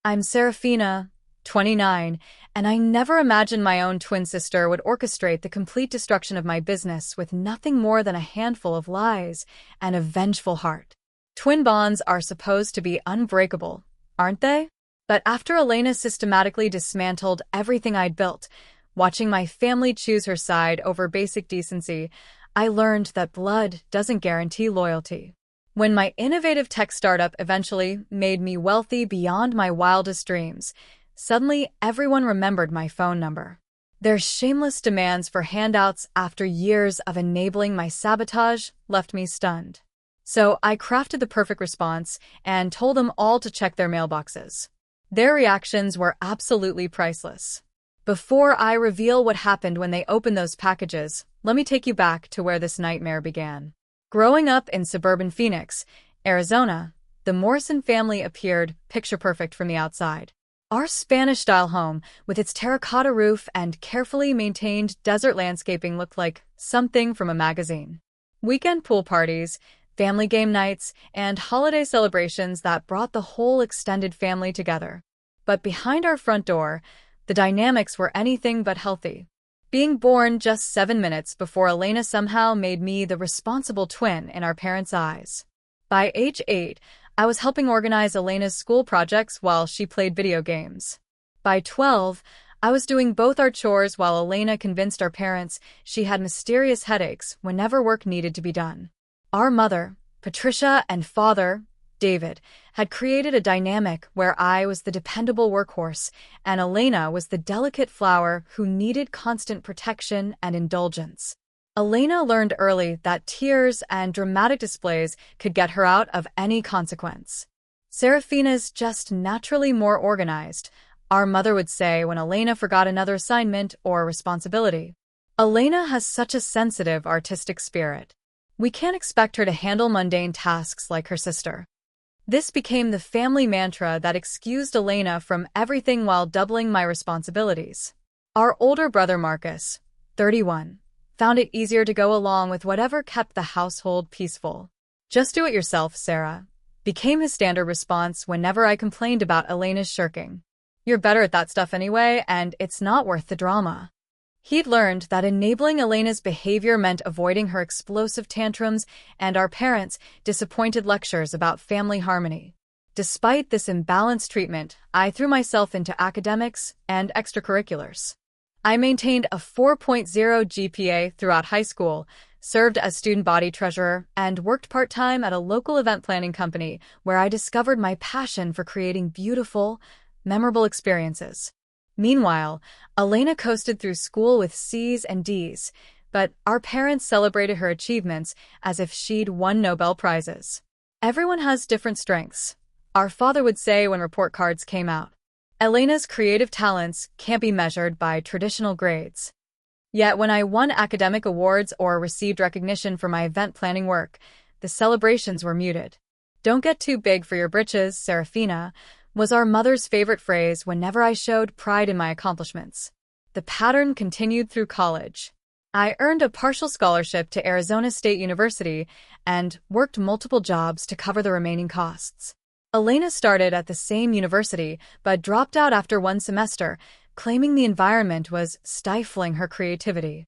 I'm Serafina, 29, and I never imagined my own twin sister would orchestrate the complete destruction of my business with nothing more than a handful of lies and a vengeful heart. Twin bonds are supposed to be unbreakable, aren't they? But after Elena systematically dismantled everything I'd built, watching my family choose her side over basic decency, I learned that blood doesn't guarantee loyalty. When my innovative tech startup eventually made me wealthy beyond my wildest dreams, suddenly everyone remembered my phone number. Their shameless demands for handouts after years of enabling my sabotage left me stunned. So I crafted the perfect response and told them all to check their mailboxes. Their reactions were absolutely priceless. Before I reveal what happened when they opened those packages, let me take you back to where this nightmare began. Growing up in suburban Phoenix, Arizona, the Morrison family appeared picture-perfect from the outside. Our Spanish-style home, with its terracotta roof and carefully maintained desert landscaping, looked like something from a magazine. Weekend pool parties, family game nights, and holiday celebrations that brought the whole extended family together. But behind our front door, the dynamics were anything but healthy. Being born just 7 minutes before Elena somehow made me the responsible twin in our parents' eyes. By age 8, I was helping organize Elena's school projects while she played video games. By 12, I was doing both our chores while Elena convinced our parents she had mysterious headaches whenever work needed to be done. Our mother, Patricia, and father, David, had created a dynamic where I was the dependable workhorse and Elena was the delicate flower who needed constant protection and indulgence. Elena learned early that tears and dramatic displays could get her out of any consequence. Serafina's just naturally more organized, our mother would say when Elena forgot another assignment or responsibility. Elena has such a sensitive, artistic spirit. We can't expect her to handle mundane tasks like her sister. This became the family mantra that excused Elena from everything while doubling my responsibilities. Our older brother Marcus, 31, found it easier to go along with whatever kept the household peaceful. "Just do it yourself, Sarah," became his standard response whenever I complained about Elena's shirking. "You're better at that stuff anyway, and it's not worth the drama." He'd learned that enabling Elena's behavior meant avoiding her explosive tantrums and our parents' disappointed lectures about family harmony. Despite this imbalanced treatment, I threw myself into academics and extracurriculars. I maintained a 4.0 GPA throughout high school, served as student body treasurer, and worked part-time at a local event planning company where I discovered my passion for creating beautiful, memorable experiences. Meanwhile, Elena coasted through school with C's and D's, but our parents celebrated her achievements as if she'd won Nobel Prizes. "Everyone has different strengths," our father would say when report cards came out. "Elena's creative talents can't be measured by traditional grades." Yet when I won academic awards or received recognition for my event planning work, the celebrations were muted. "Don't get too big for your britches, Serafina," was our mother's favorite phrase whenever I showed pride in my accomplishments. The pattern continued through college. I earned a partial scholarship to Arizona State University and worked multiple jobs to cover the remaining costs. Elena started at the same university but dropped out after one semester, claiming the environment was stifling her creativity.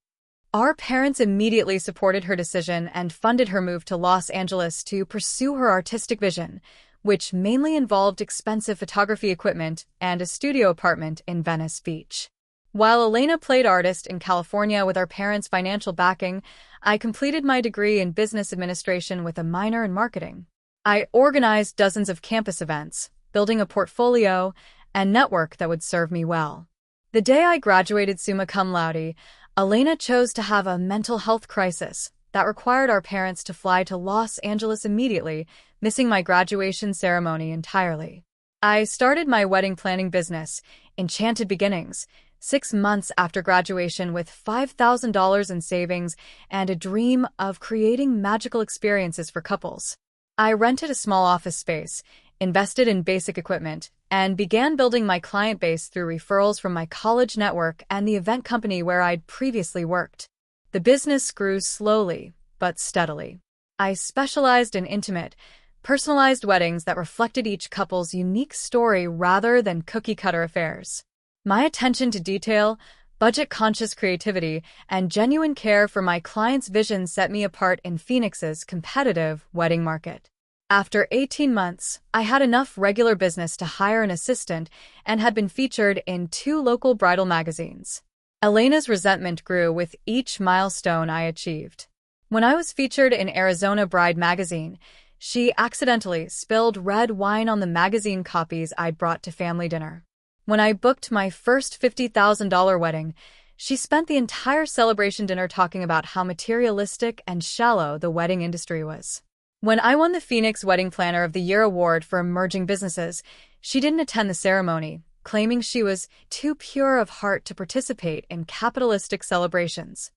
Our parents immediately supported her decision and funded her move to Los Angeles to pursue her artistic vision, which mainly involved expensive photography equipment and a studio apartment in Venice Beach. While Elena played artist in California with our parents' financial backing, I completed my degree in business administration with a minor in marketing. I organized dozens of campus events, building a portfolio and network that would serve me well. The day I graduated summa cum laude, Elena chose to have a mental health crisis that required our parents to fly to Los Angeles immediately, missing my graduation ceremony entirely. I started my wedding planning business, Enchanted Beginnings, 6 months after graduation with $5,000 in savings and a dream of creating magical experiences for couples. I rented a small office space, invested in basic equipment, and began building my client base through referrals from my college network and the event company where I'd previously worked. The business grew slowly, but steadily. I specialized in intimate, personalized weddings that reflected each couple's unique story rather than cookie-cutter affairs. My attention to detail, budget-conscious creativity, and genuine care for my client's vision set me apart in Phoenix's competitive wedding market. After 18 months, I had enough regular business to hire an assistant and had been featured in 2 local bridal magazines. Elena's resentment grew with each milestone I achieved. When I was featured in Arizona Bride magazine, she accidentally spilled red wine on the magazine copies I'd brought to family dinner. When I booked my first $50,000 wedding, she spent the entire celebration dinner talking about how materialistic and shallow the wedding industry was. When I won the Phoenix Wedding Planner of the Year award for emerging businesses, she didn't attend the ceremony, claiming she was too pure of heart to participate in capitalistic celebrations.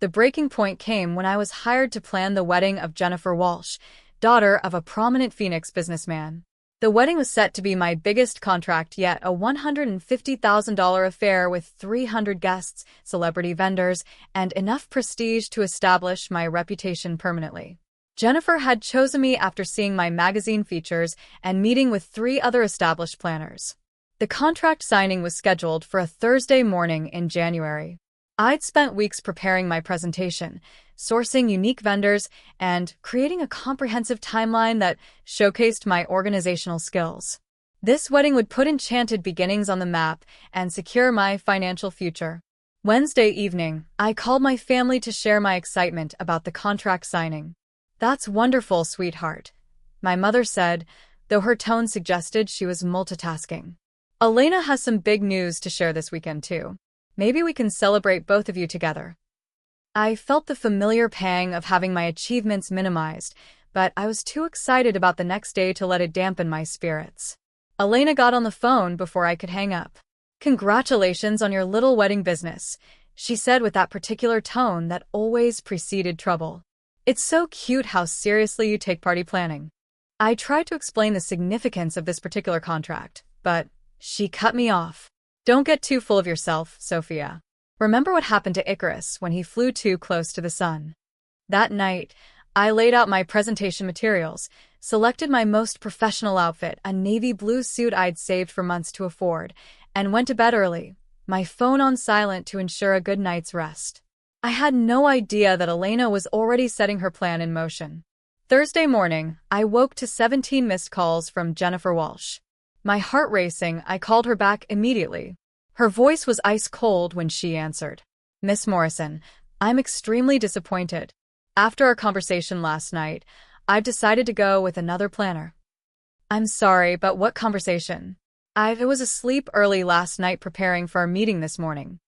The breaking point came when I was hired to plan the wedding of Jennifer Walsh, daughter of a prominent Phoenix businessman. The wedding was set to be my biggest contract yet, a $150,000 affair with 300 guests, celebrity vendors, and enough prestige to establish my reputation permanently. Jennifer had chosen me after seeing my magazine features and meeting with 3 other established planners. The contract signing was scheduled for a Thursday morning in January. I'd spent weeks preparing my presentation, sourcing unique vendors, and creating a comprehensive timeline that showcased my organizational skills. This wedding would put Enchanted Beginnings on the map and secure my financial future. Wednesday evening, I called my family to share my excitement about the contract signing. "That's wonderful, sweetheart," my mother said, though her tone suggested she was multitasking. "Elena has some big news to share this weekend, too. Maybe we can celebrate both of you together." I felt the familiar pang of having my achievements minimized, but I was too excited about the next day to let it dampen my spirits. Elena got on the phone before I could hang up. "Congratulations on your little wedding business," she said with that particular tone that always preceded trouble. "It's so cute how seriously you take party planning." I tried to explain the significance of this particular contract, but she cut me off. "Don't get too full of yourself, Sophia. Remember what happened to Icarus when he flew too close to the sun." That night, I laid out my presentation materials, selected my most professional outfit, a navy blue suit I'd saved for months to afford, and went to bed early, my phone on silent to ensure a good night's rest. I had no idea that Elena was already setting her plan in motion. Thursday morning, I woke to 17 missed calls from Jennifer Walsh. My heart racing, I called her back immediately. Her voice was ice cold when she answered. "Miss Morrison, I'm extremely disappointed. After our conversation last night, I've decided to go with another planner." "I'm sorry, but what conversation?" "I was asleep early last night preparing for our meeting this morning."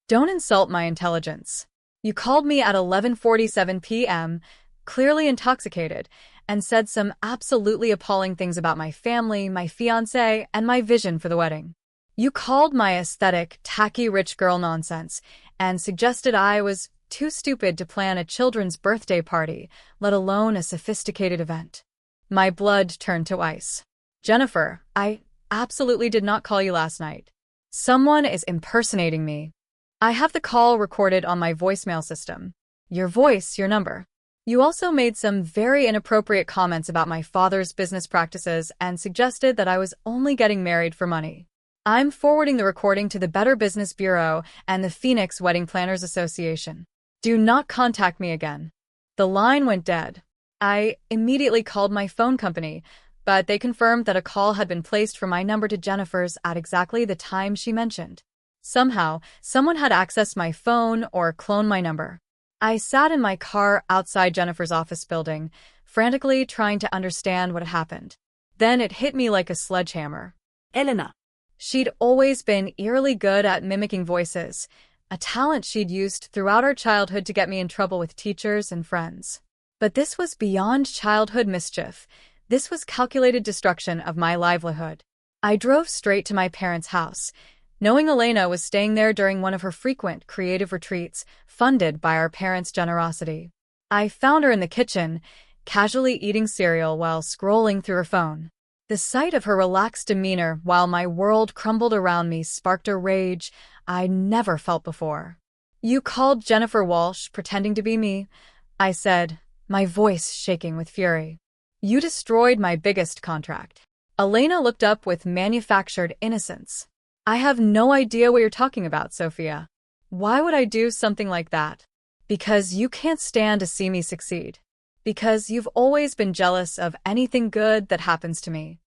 "Don't insult my intelligence. You called me at 11:47 p.m., clearly intoxicated, and said some absolutely appalling things about my family, my fiancé, and my vision for the wedding. You called my aesthetic, tacky rich girl nonsense, and suggested I was too stupid to plan a children's birthday party, let alone a sophisticated event." My blood turned to ice. "Jennifer, I absolutely did not call you last night. Someone is impersonating me. I have the call recorded on my voicemail system. Your voice, your number. You also made some very inappropriate comments about my father's business practices and suggested that I was only getting married for money. I'm forwarding the recording to the Better Business Bureau and the Phoenix Wedding Planners Association. Do not contact me again." The line went dead. I immediately called my phone company, but they confirmed that a call had been placed from my number to Jennifer's at exactly the time she mentioned. Somehow, someone had accessed my phone or cloned my number. I sat in my car outside Jennifer's office building, frantically trying to understand what had happened. Then it hit me like a sledgehammer. Elena. She'd always been eerily good at mimicking voices, a talent she'd used throughout our childhood to get me in trouble with teachers and friends. But this was beyond childhood mischief. This was calculated destruction of my livelihood. I drove straight to my parents' house, knowing Elena was staying there during one of her frequent creative retreats, funded by our parents' generosity. I found her in the kitchen, casually eating cereal while scrolling through her phone. The sight of her relaxed demeanor while my world crumbled around me sparked a rage I'd never felt before. "You called Jennifer Walsh pretending to be me," I said, my voice shaking with fury. You destroyed my biggest contract. Elena looked up with manufactured innocence. I have no idea what you're talking about, Sophia. Why would I do something like that? Because you can't stand to see me succeed. Because you've always been jealous of anything good that happens to me.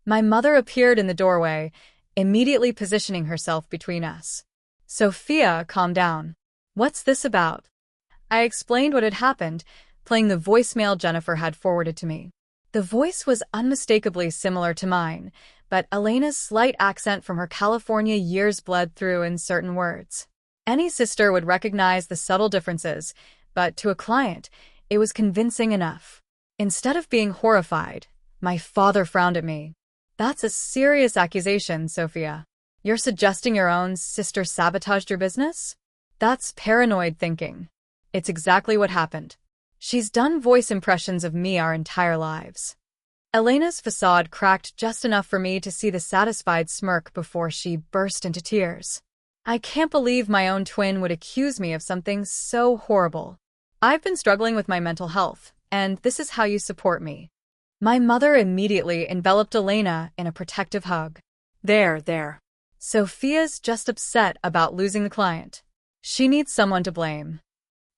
My mother appeared in the doorway, immediately positioning herself between us. Sophia, calm down. What's this about? I explained what had happened, playing the voicemail Jennifer had forwarded to me. The voice was unmistakably similar to mine, but Elena's slight accent from her California years bled through in certain words. Any sister would recognize the subtle differences, but to a client, it was convincing enough. Instead of being horrified, my father frowned at me. That's a serious accusation, Sophia. You're suggesting your own sister sabotaged your business? That's paranoid thinking. It's exactly what happened. She's done voice impressions of me our entire lives. Elena's facade cracked just enough for me to see the satisfied smirk before she burst into tears. I can't believe my own twin would accuse me of something so horrible. I've been struggling with my mental health, and this is how you support me. My mother immediately enveloped Elena in a protective hug. There. Sophia's just upset about losing the client. She needs someone to blame.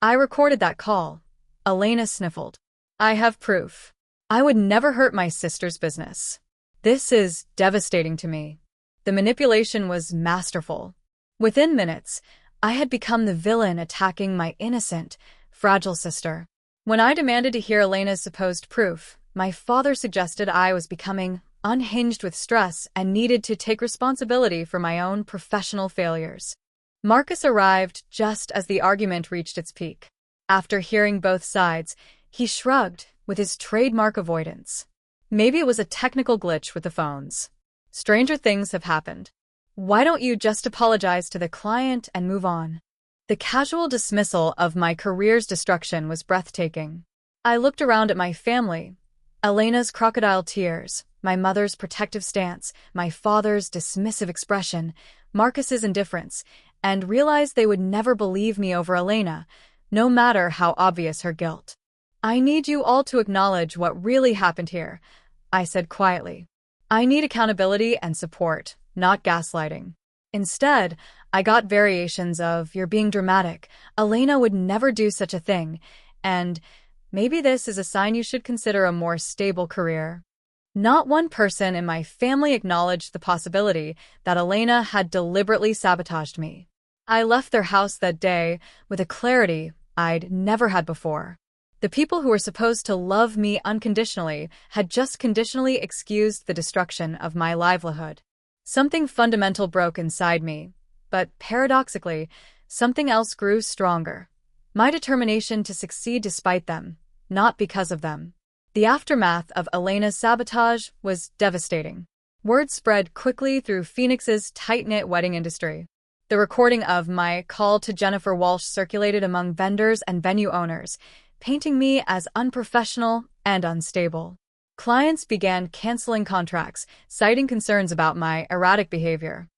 I recorded that call. Elena sniffled. I have proof. I would never hurt my sister's business. This is devastating to me. The manipulation was masterful. Within minutes, I had become the villain attacking my innocent, fragile sister. When I demanded to hear Elena's supposed proof, my father suggested I was becoming unhinged with stress and needed to take responsibility for my own professional failures. Marcus arrived just as the argument reached its peak. After hearing both sides, he shrugged with his trademark avoidance. Maybe it was a technical glitch with the phones. Stranger things have happened. Why don't you just apologize to the client and move on? The casual dismissal of my career's destruction was breathtaking. I looked around at my family. Elena's crocodile tears, my mother's protective stance, my father's dismissive expression, Marcus's indifference, and realized they would never believe me over Elena, no matter how obvious her guilt. I need you all to acknowledge what really happened here, I said quietly. I need accountability and support, not gaslighting. Instead, I got variations of, you're being dramatic, Elena would never do such a thing, and maybe this is a sign you should consider a more stable career. Not one person in my family acknowledged the possibility that Elena had deliberately sabotaged me. I left their house that day with a clarity I'd never had before. The people who were supposed to love me unconditionally had just conditionally excused the destruction of my livelihood. Something fundamental broke inside me, but paradoxically, something else grew stronger. My determination to succeed despite them, not because of them. The aftermath of Elena's sabotage was devastating. Word spread quickly through Phoenix's tight-knit wedding industry. The recording of my call to Jennifer Walsh circulated among vendors and venue owners, painting me as unprofessional and unstable. Clients began canceling contracts, citing concerns about my erratic behavior.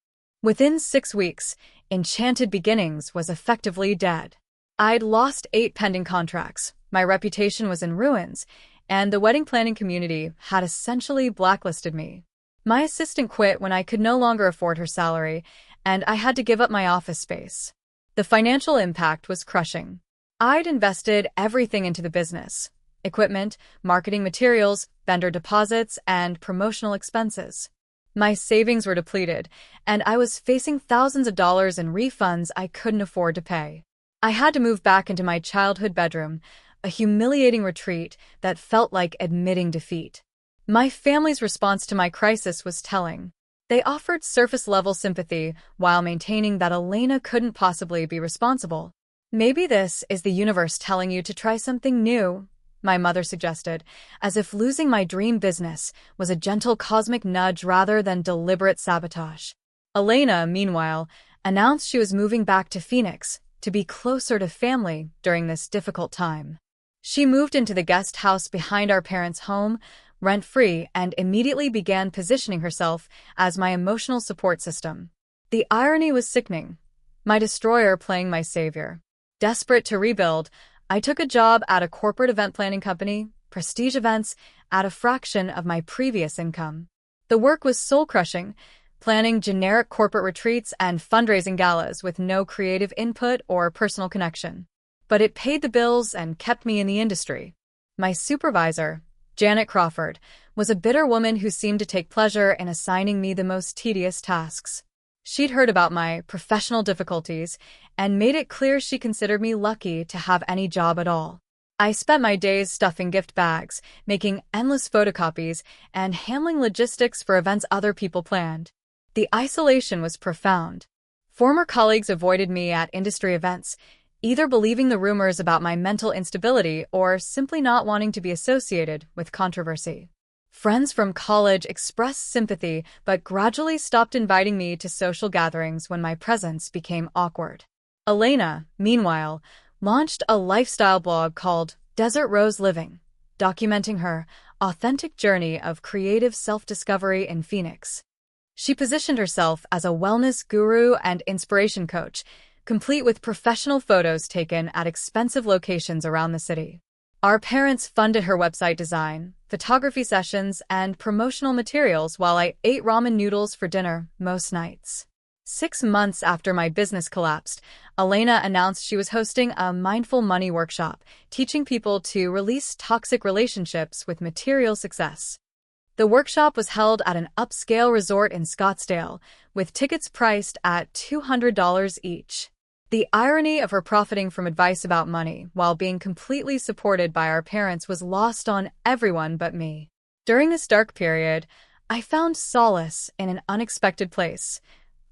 Within 6 weeks, Enchanted Beginnings was effectively dead. I'd lost 8 pending contracts, my reputation was in ruins, and the wedding planning community had essentially blacklisted me. My assistant quit when I could no longer afford her salary, and I had to give up my office space. The financial impact was crushing. I'd invested everything into the business: equipment, marketing materials, vendor deposits, and promotional expenses. My savings were depleted, and I was facing thousands of dollars in refunds I couldn't afford to pay. I had to move back into my childhood bedroom, a humiliating retreat that felt like admitting defeat. My family's response to my crisis was telling. They offered surface-level sympathy while maintaining that Elena couldn't possibly be responsible. Maybe this is the universe telling you to try something new, my mother suggested, as if losing my dream business was a gentle cosmic nudge rather than deliberate sabotage. Elena, meanwhile, announced she was moving back to Phoenix to be closer to family during this difficult time. She moved into the guest house behind our parents' home, rent-free, and immediately began positioning herself as my emotional support system. The irony was sickening. My destroyer playing my savior. Desperate to rebuild, I took a job at a corporate event planning company, prestige events at a fraction of my previous income. The work was soul-crushing, planning generic corporate retreats and fundraising galas with no creative input or personal connection. But it paid the bills and kept me in the industry. My supervisor, Janet Crawford, was a bitter woman who seemed to take pleasure in assigning me the most tedious tasks. She'd heard about my professional difficulties and made it clear she considered me lucky to have any job at all. I spent my days stuffing gift bags, making endless photocopies, and handling logistics for events other people planned. The isolation was profound. Former colleagues avoided me at industry events, either believing the rumors about my mental instability or simply not wanting to be associated with controversy. Friends from college expressed sympathy but gradually stopped inviting me to social gatherings when my presence became awkward. Elena, meanwhile, launched a lifestyle blog called Desert Rose Living, documenting her authentic journey of creative self-discovery in Phoenix. She positioned herself as a wellness guru and inspiration coach, complete with professional photos taken at expensive locations around the city. Our parents funded her website design, photography sessions, and promotional materials while I ate ramen noodles for dinner most nights. 6 months after my business collapsed, Elena announced she was hosting a mindful money workshop, teaching people to release toxic relationships with material success. The workshop was held at an upscale resort in Scottsdale, with tickets priced at $200 each. The irony of her profiting from advice about money while being completely supported by our parents was lost on everyone but me. During this dark period, I found solace in an unexpected place: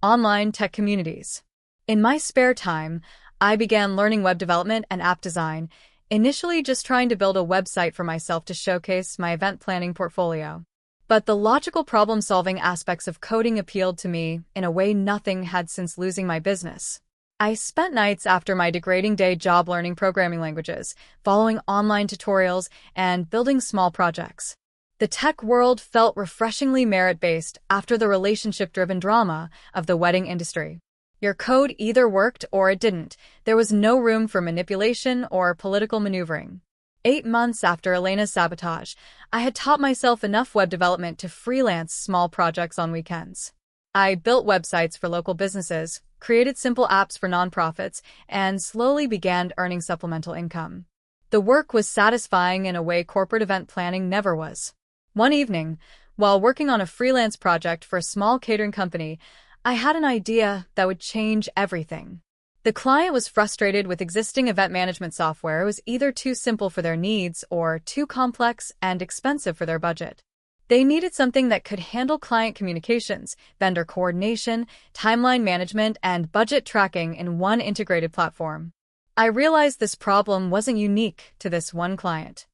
online tech communities. In my spare time, I began learning web development and app design, initially just trying to build a website for myself to showcase my event planning portfolio. But the logical problem-solving aspects of coding appealed to me in a way nothing had since losing my business. I spent nights after my degrading day job learning programming languages, following online tutorials, and building small projects. The tech world felt refreshingly merit-based after the relationship-driven drama of the wedding industry. Your code either worked or it didn't. There was no room for manipulation or political maneuvering. 8 months after Elena's sabotage, I had taught myself enough web development to freelance small projects on weekends. I built websites for local businesses, created simple apps for nonprofits, and slowly began earning supplemental income. The work was satisfying in a way corporate event planning never was. One evening, while working on a freelance project for a small catering company, I had an idea that would change everything. The client was frustrated with existing event management software. It was either too simple for their needs or too complex and expensive for their budget. They needed something that could handle client communications, vendor coordination, timeline management, and budget tracking in one integrated platform. I realized this problem wasn't unique to this one client.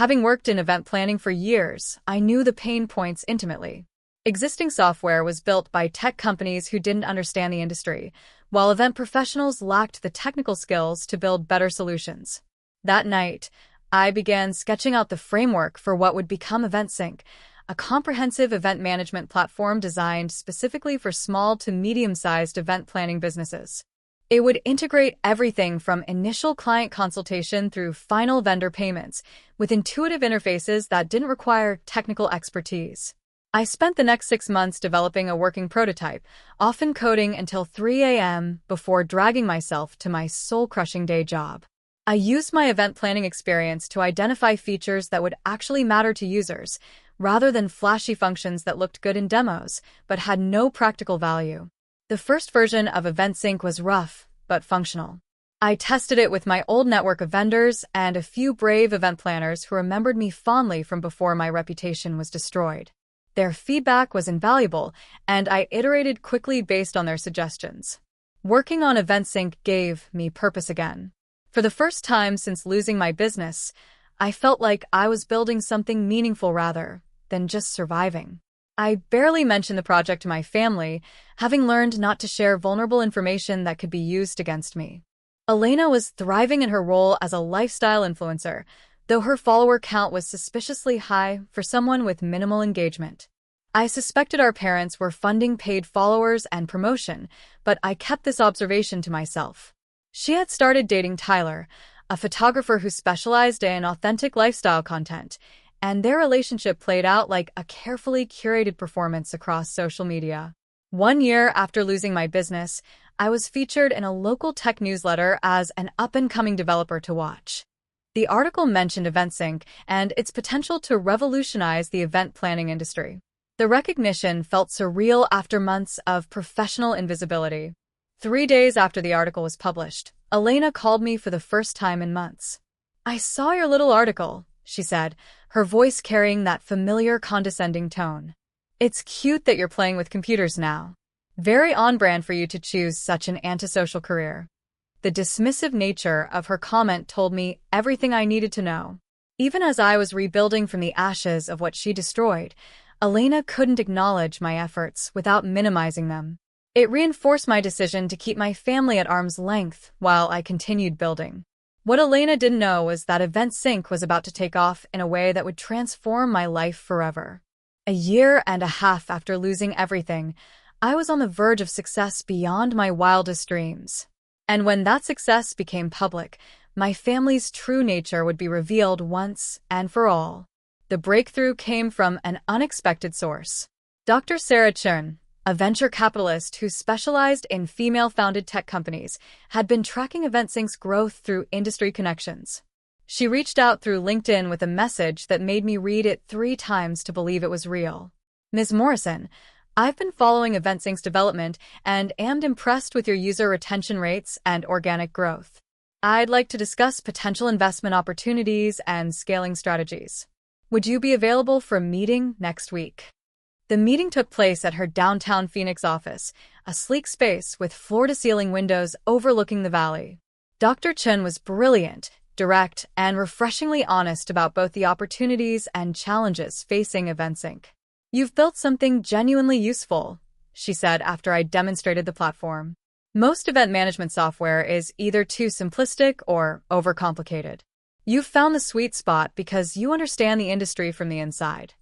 Having worked in event planning for years, I knew the pain points intimately. Existing software was built by tech companies who didn't understand the industry, while event professionals lacked the technical skills to build better solutions. That night, I began sketching out the framework for what would become EventSync, a comprehensive event management platform designed specifically for small to medium-sized event planning businesses. It would integrate everything from initial client consultation through final vendor payments, with intuitive interfaces that didn't require technical expertise. I spent the next 6 months developing a working prototype, often coding until 3 a.m. before dragging myself to my soul-crushing day job. I used my event planning experience to identify features that would actually matter to users, rather than flashy functions that looked good in demos, but had no practical value. The first version of EventSync was rough, but functional. I tested it with my old network of vendors and a few brave event planners who remembered me fondly from before my reputation was destroyed. Their feedback was invaluable, and I iterated quickly based on their suggestions. Working on EventSync gave me purpose again. For the first time since losing my business, I felt like I was building something meaningful rather than just surviving. I barely mentioned the project to my family, having learned not to share vulnerable information that could be used against me. Elena was thriving in her role as a lifestyle influencer, though her follower count was suspiciously high for someone with minimal engagement. I suspected our parents were funding paid followers and promotion, but I kept this observation to myself. She had started dating Tyler, a photographer who specialized in authentic lifestyle content, and their relationship played out like a carefully curated performance across social media. 1 year after losing my business, I was featured in a local tech newsletter as an up-and-coming developer to watch. The article mentioned EventSync and its potential to revolutionize the event planning industry. The recognition felt surreal after months of professional invisibility. 3 days after the article was published, Elena called me for the first time in months. "I saw your little article," she said, her voice carrying that familiar condescending tone. "It's cute that you're playing with computers now. Very on-brand for you to choose such an antisocial career." The dismissive nature of her comment told me everything I needed to know. Even as I was rebuilding from the ashes of what she destroyed, Elena couldn't acknowledge my efforts without minimizing them. It reinforced my decision to keep my family at arm's length while I continued building. What Elena didn't know was that EventSync was about to take off in a way that would transform my life forever. 1.5 years after losing everything, I was on the verge of success beyond my wildest dreams. And when that success became public, my family's true nature would be revealed once and for all. The breakthrough came from an unexpected source. Dr. Sarah Chern, a venture capitalist who specialized in female-founded tech companies, had been tracking EventSync's growth through industry connections. She reached out through LinkedIn with a message that made me read it 3 times to believe it was real. "Ms. Morrison, I've been following EventSync's development and am impressed with your user retention rates and organic growth. I'd like to discuss potential investment opportunities and scaling strategies. Would you be available for a meeting next week?" The meeting took place at her downtown Phoenix office, a sleek space with floor-to-ceiling windows overlooking the valley. Dr. Chen was brilliant, direct, and refreshingly honest about both the opportunities and challenges facing EventSync. "You've built something genuinely useful," she said after I demonstrated the platform. "Most event management software is either too simplistic or overcomplicated. You've found the sweet spot because you understand the industry from the inside."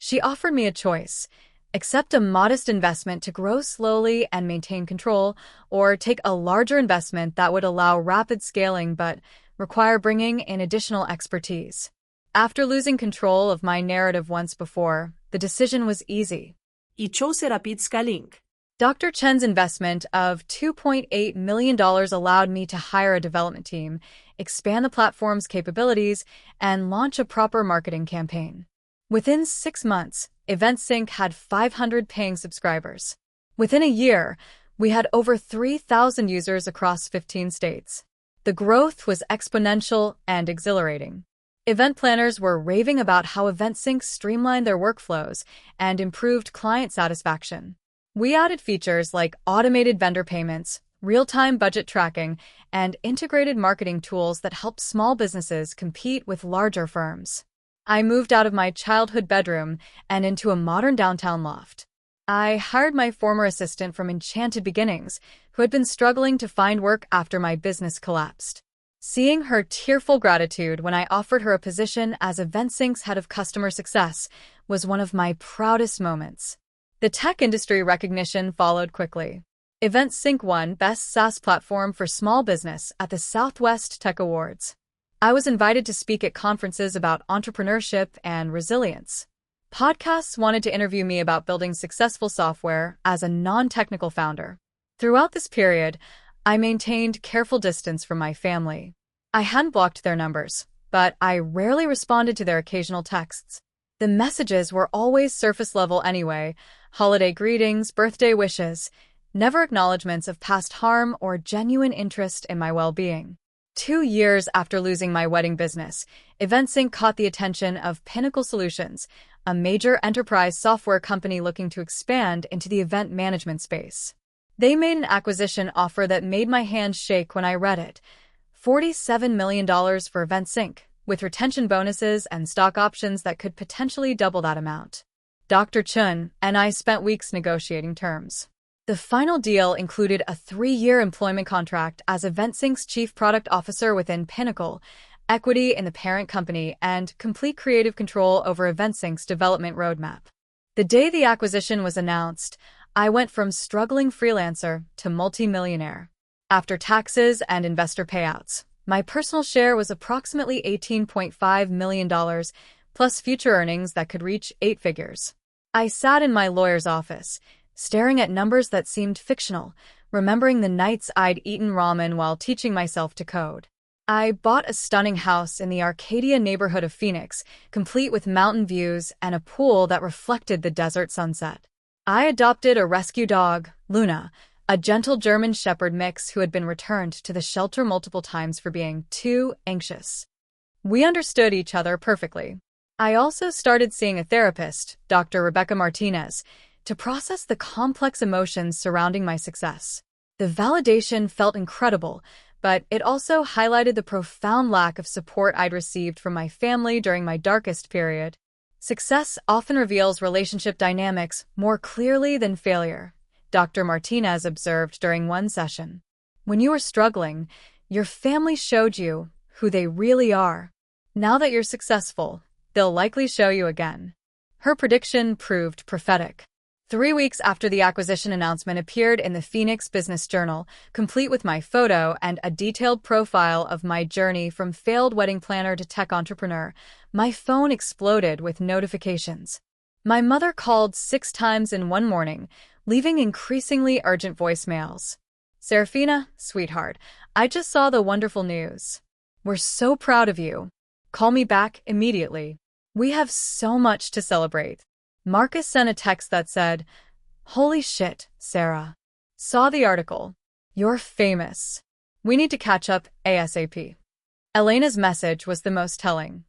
She offered me a choice: accept a modest investment to grow slowly and maintain control, or take a larger investment that would allow rapid scaling but require bringing in additional expertise. After losing control of my narrative once before, the decision was easy. I čo si rapid scaling? Dr. Chen's investment of $2.8 million allowed me to hire a development team, expand the platform's capabilities, and launch a proper marketing campaign. Within 6 months, EventSync had 500 paying subscribers. Within a year, we had over 3,000 users across 15 states. The growth was exponential and exhilarating. Event planners were raving about how EventSync streamlined their workflows and improved client satisfaction. We added features like automated vendor payments, real-time budget tracking, and integrated marketing tools that help small businesses compete with larger firms. I moved out of my childhood bedroom and into a modern downtown loft. I hired my former assistant from Enchanted Beginnings, who had been struggling to find work after my business collapsed. Seeing her tearful gratitude when I offered her a position as EventSync's head of customer success was one of my proudest moments. The tech industry recognition followed quickly. EventSync won Best SaaS Platform for Small Business at the Southwest Tech Awards. I was invited to speak at conferences about entrepreneurship and resilience. Podcasts wanted to interview me about building successful software as a non-technical founder. Throughout this period, I maintained careful distance from my family. I hadn't blocked their numbers, but I rarely responded to their occasional texts. The messages were always surface level anyway: holiday greetings, birthday wishes, never acknowledgments of past harm or genuine interest in my well-being. 2 years after losing my wedding business, EventSync caught the attention of Pinnacle Solutions, a major enterprise software company looking to expand into the event management space. They made an acquisition offer that made my hands shake when I read it: $47 million for EventSync, with retention bonuses and stock options that could potentially double that amount. Dr. Chun and I spent weeks negotiating terms. The final deal included a 3-year employment contract as EventSync's chief product officer within Pinnacle, equity in the parent company, and complete creative control over EventSync's development roadmap. The day the acquisition was announced, I went from struggling freelancer to multi-millionaire. After taxes and investor payouts, My personal share was approximately $18.5 million, plus future earnings that could reach 8 figures. I sat in my lawyer's office, staring at numbers that seemed fictional, remembering the nights I'd eaten ramen while teaching myself to code. I bought a stunning house in the Arcadia neighborhood of Phoenix, complete with mountain views and a pool that reflected the desert sunset. I adopted a rescue dog, Luna, a gentle German Shepherd mix who had been returned to the shelter multiple times for being too anxious. We understood each other perfectly. I also started seeing a therapist, Dr. Rebecca Martinez, to process the complex emotions surrounding my success. The validation felt incredible, but it also highlighted the profound lack of support I'd received from my family during my darkest period. Success often reveals relationship dynamics more clearly than failure, Dr. Martinez observed during one session. When you were struggling, your family showed you who they really are. Now that you're successful, they'll likely show you again. Her prediction proved prophetic. 3 weeks after the acquisition announcement appeared in the Phoenix Business Journal, complete with my photo and a detailed profile of my journey from failed wedding planner to tech entrepreneur, my phone exploded with notifications. My mother called 6 times in one morning, leaving increasingly urgent voicemails. "Serafina, sweetheart, I just saw the wonderful news. We're so proud of you. Call me back immediately. We have so much to celebrate." Marcus sent a text that said, "Holy shit, Sarah. Saw the article. You're famous. We need to catch up ASAP." Elena's message was the most telling.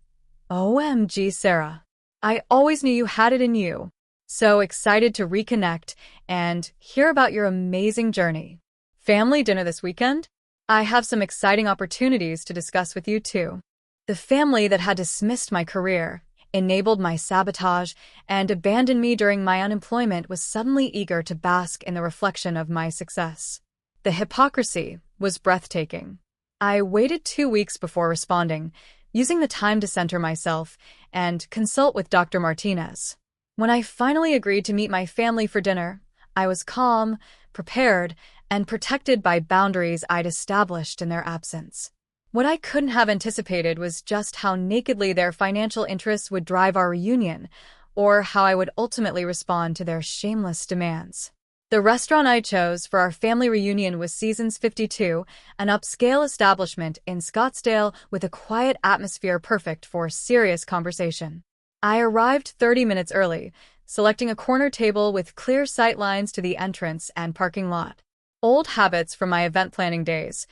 "OMG, Sarah. I always knew you had it in you. So excited to reconnect and hear about your amazing journey. Family dinner this weekend? I have some exciting opportunities to discuss with you too." The family that had dismissed my career, enabled my sabotage, and abandoned me during my unemployment was suddenly eager to bask in the reflection of my success. The hypocrisy was breathtaking. I waited 2 weeks before responding, using the time to center myself and consult with Dr. Martinez. When I finally agreed to meet my family for dinner, I was calm, prepared, and protected by boundaries I'd established in their absence. What I couldn't have anticipated was just how nakedly their financial interests would drive our reunion, or how I would ultimately respond to their shameless demands. The restaurant I chose for our family reunion was Seasons 52, an upscale establishment in Scottsdale with a quiet atmosphere perfect for serious conversation. I arrived 30 minutes early, selecting a corner table with clear sight lines to the entrance and parking lot. Old habits from my event planning days.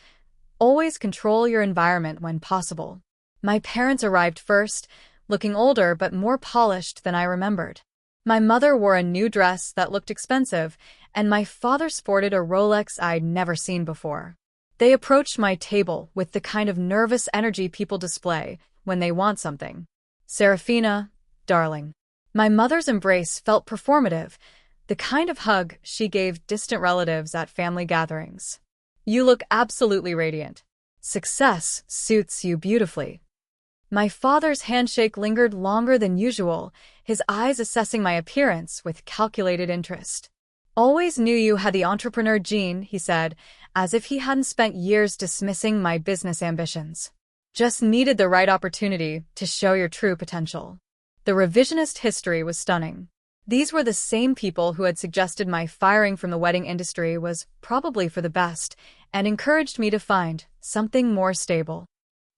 Always control your environment when possible. My parents arrived first, looking older but more polished than I remembered. My mother wore a new dress that looked expensive, and my father sported a Rolex I'd never seen before. They approached my table with the kind of nervous energy people display when they want something. "Serafina, darling." My mother's embrace felt performative, the kind of hug she gave distant relatives at family gatherings. "You look absolutely radiant. Success suits you beautifully." My father's handshake lingered longer than usual, his eyes assessing my appearance with calculated interest. "Always knew you had the entrepreneur gene," he said, as if he hadn't spent years dismissing my business ambitions. "Just needed the right opportunity to show your true potential." The revisionist history was stunning. These were the same people who had suggested my firing from the wedding industry was probably for the best and encouraged me to find something more stable.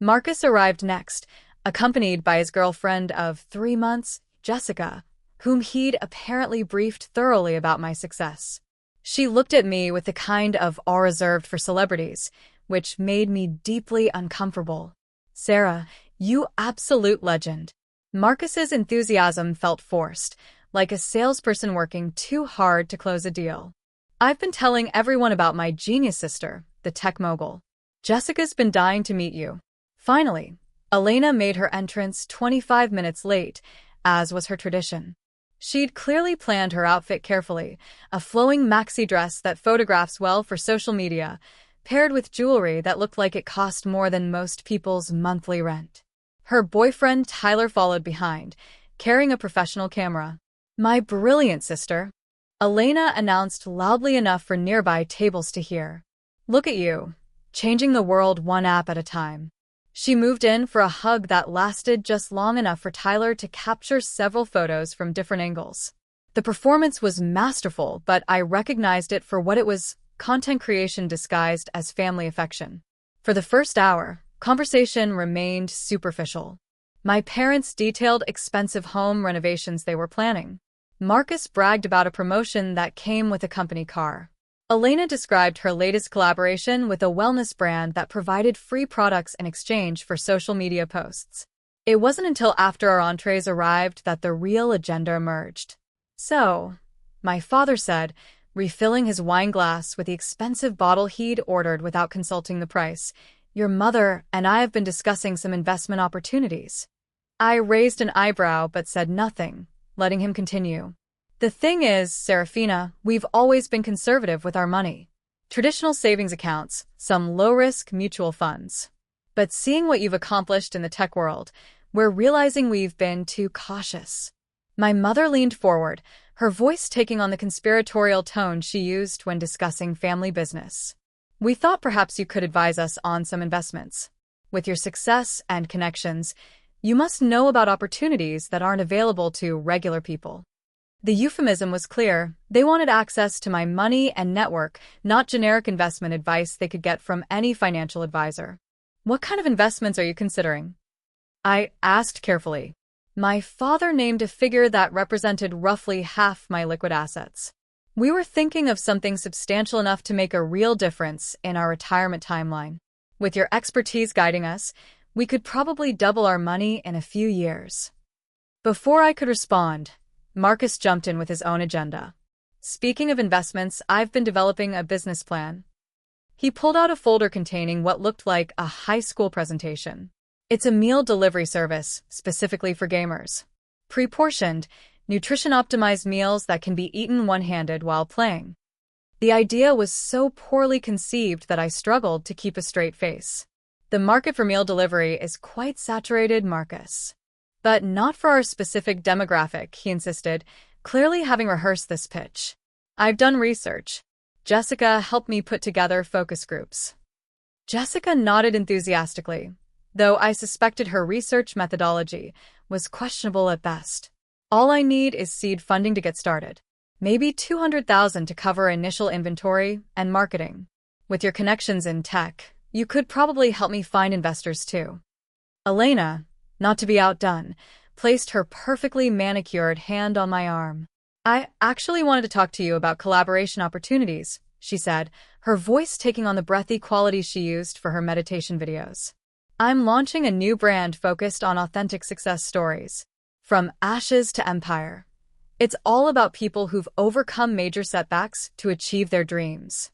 Marcus arrived next, accompanied by his girlfriend of 3 months, Jessica, whom he'd apparently briefed thoroughly about my success. She looked at me with the kind of awe reserved for celebrities, which made me deeply uncomfortable. "Sarah, you absolute legend." Marcus's enthusiasm felt forced, like a salesperson working too hard to close a deal. "I've been telling everyone about my genius sister, the tech mogul. Jessica's been dying to meet you." Finally, Elena made her entrance 25 minutes late, as was her tradition. She'd clearly planned her outfit carefully, a flowing maxi dress that photographs well for social media, paired with jewelry that looked like it cost more than most people's monthly rent. Her boyfriend Tyler followed behind, carrying a professional camera. "My brilliant sister," Elena announced loudly enough for nearby tables to hear. "Look at you. changing the world one app at a time. She moved in for a hug that lasted just long enough for Tyler to capture several photos from different angles. The performance was masterful, but I recognized it for what it was: content creation disguised as family affection. For the first hour, conversation remained superficial. My parents detailed expensive home renovations they were planning. Marcus bragged about a promotion that came with a company car. Elena described her latest collaboration with a wellness brand that provided free products in exchange for social media posts. It wasn't until after our entrees arrived that the real agenda emerged. "So," my father said, refilling his wine glass with the expensive bottle he'd ordered without consulting the price, "your mother and I have been discussing some investment opportunities." I raised an eyebrow but said nothing, letting him continue. "The thing is, Serafina, we've always been conservative with our money. Traditional savings accounts, some low-risk mutual funds. But seeing what you've accomplished in the tech world, we're realizing we've been too cautious." My mother leaned forward, her voice taking on the conspiratorial tone she used when discussing family business. "We thought perhaps you could advise us on some investments. With your success and connections, you must know about opportunities that aren't available to regular people." The euphemism was clear. They wanted access to my money and network, not generic investment advice they could get from any financial advisor. "What kind of investments are you considering?" I asked carefully. My father named a figure that represented roughly half my liquid assets. "We were thinking of something substantial enough to make a real difference in our retirement timeline. With your expertise guiding us, we could probably double our money in a few years." Before I could respond, Marcus jumped in with his own agenda. "Speaking of investments, I've been developing a business plan." He pulled out a folder containing what looked like a high school presentation. "It's a meal delivery service, specifically for gamers. Pre-portioned, nutrition-optimized meals that can be eaten one-handed while playing." The idea was so poorly conceived that I struggled to keep a straight face. "The market for meal delivery is quite saturated, Marcus. But not for our specific demographic," he insisted, clearly having rehearsed this pitch. "I've done research. Jessica helped me put together focus groups." Jessica nodded enthusiastically, though I suspected her research methodology was questionable at best. "All I need is seed funding to get started. Maybe $200,000 to cover initial inventory and marketing. With your connections in tech, you could probably help me find investors too." Elena, not to be outdone, placed her perfectly manicured hand on my arm. "I actually wanted to talk to you about collaboration opportunities," she said, her voice taking on the breathy quality she used for her meditation videos. "I'm launching a new brand focused on authentic success stories. From ashes to empire. It's all about people who've overcome major setbacks to achieve their dreams."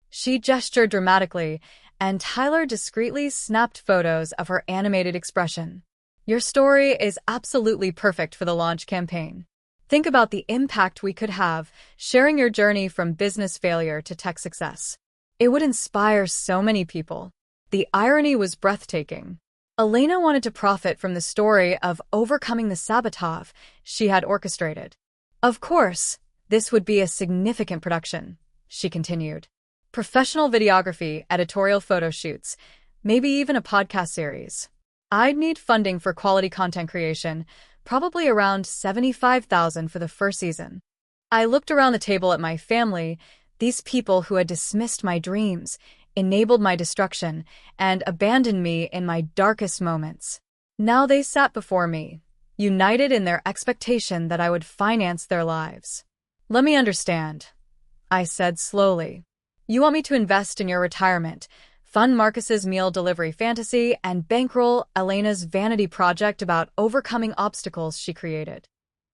She gestured dramatically, and Tyler discreetly snapped photos of her animated expression. "Your story is absolutely perfect for the launch campaign. Think about the impact we could have, sharing your journey from business failure to tech success. It would inspire so many people." The irony was breathtaking. Elena wanted to profit from the story of overcoming the sabotage she had orchestrated. "Of course, this would be a significant production," she continued. "Professional videography, editorial photo shoots, maybe even a podcast series. I'd need funding for quality content creation, probably around $75,000 for the first season." I looked around the table at my family, these people who had dismissed my dreams, enabled my destruction, and abandoned me in my darkest moments. Now they sat before me, united in their expectation that I would finance their lives. "Let me understand," I said slowly. "You want me to invest in your retirement, fund Marcus's meal delivery fantasy, and bankroll Elena's vanity project about overcoming obstacles she created."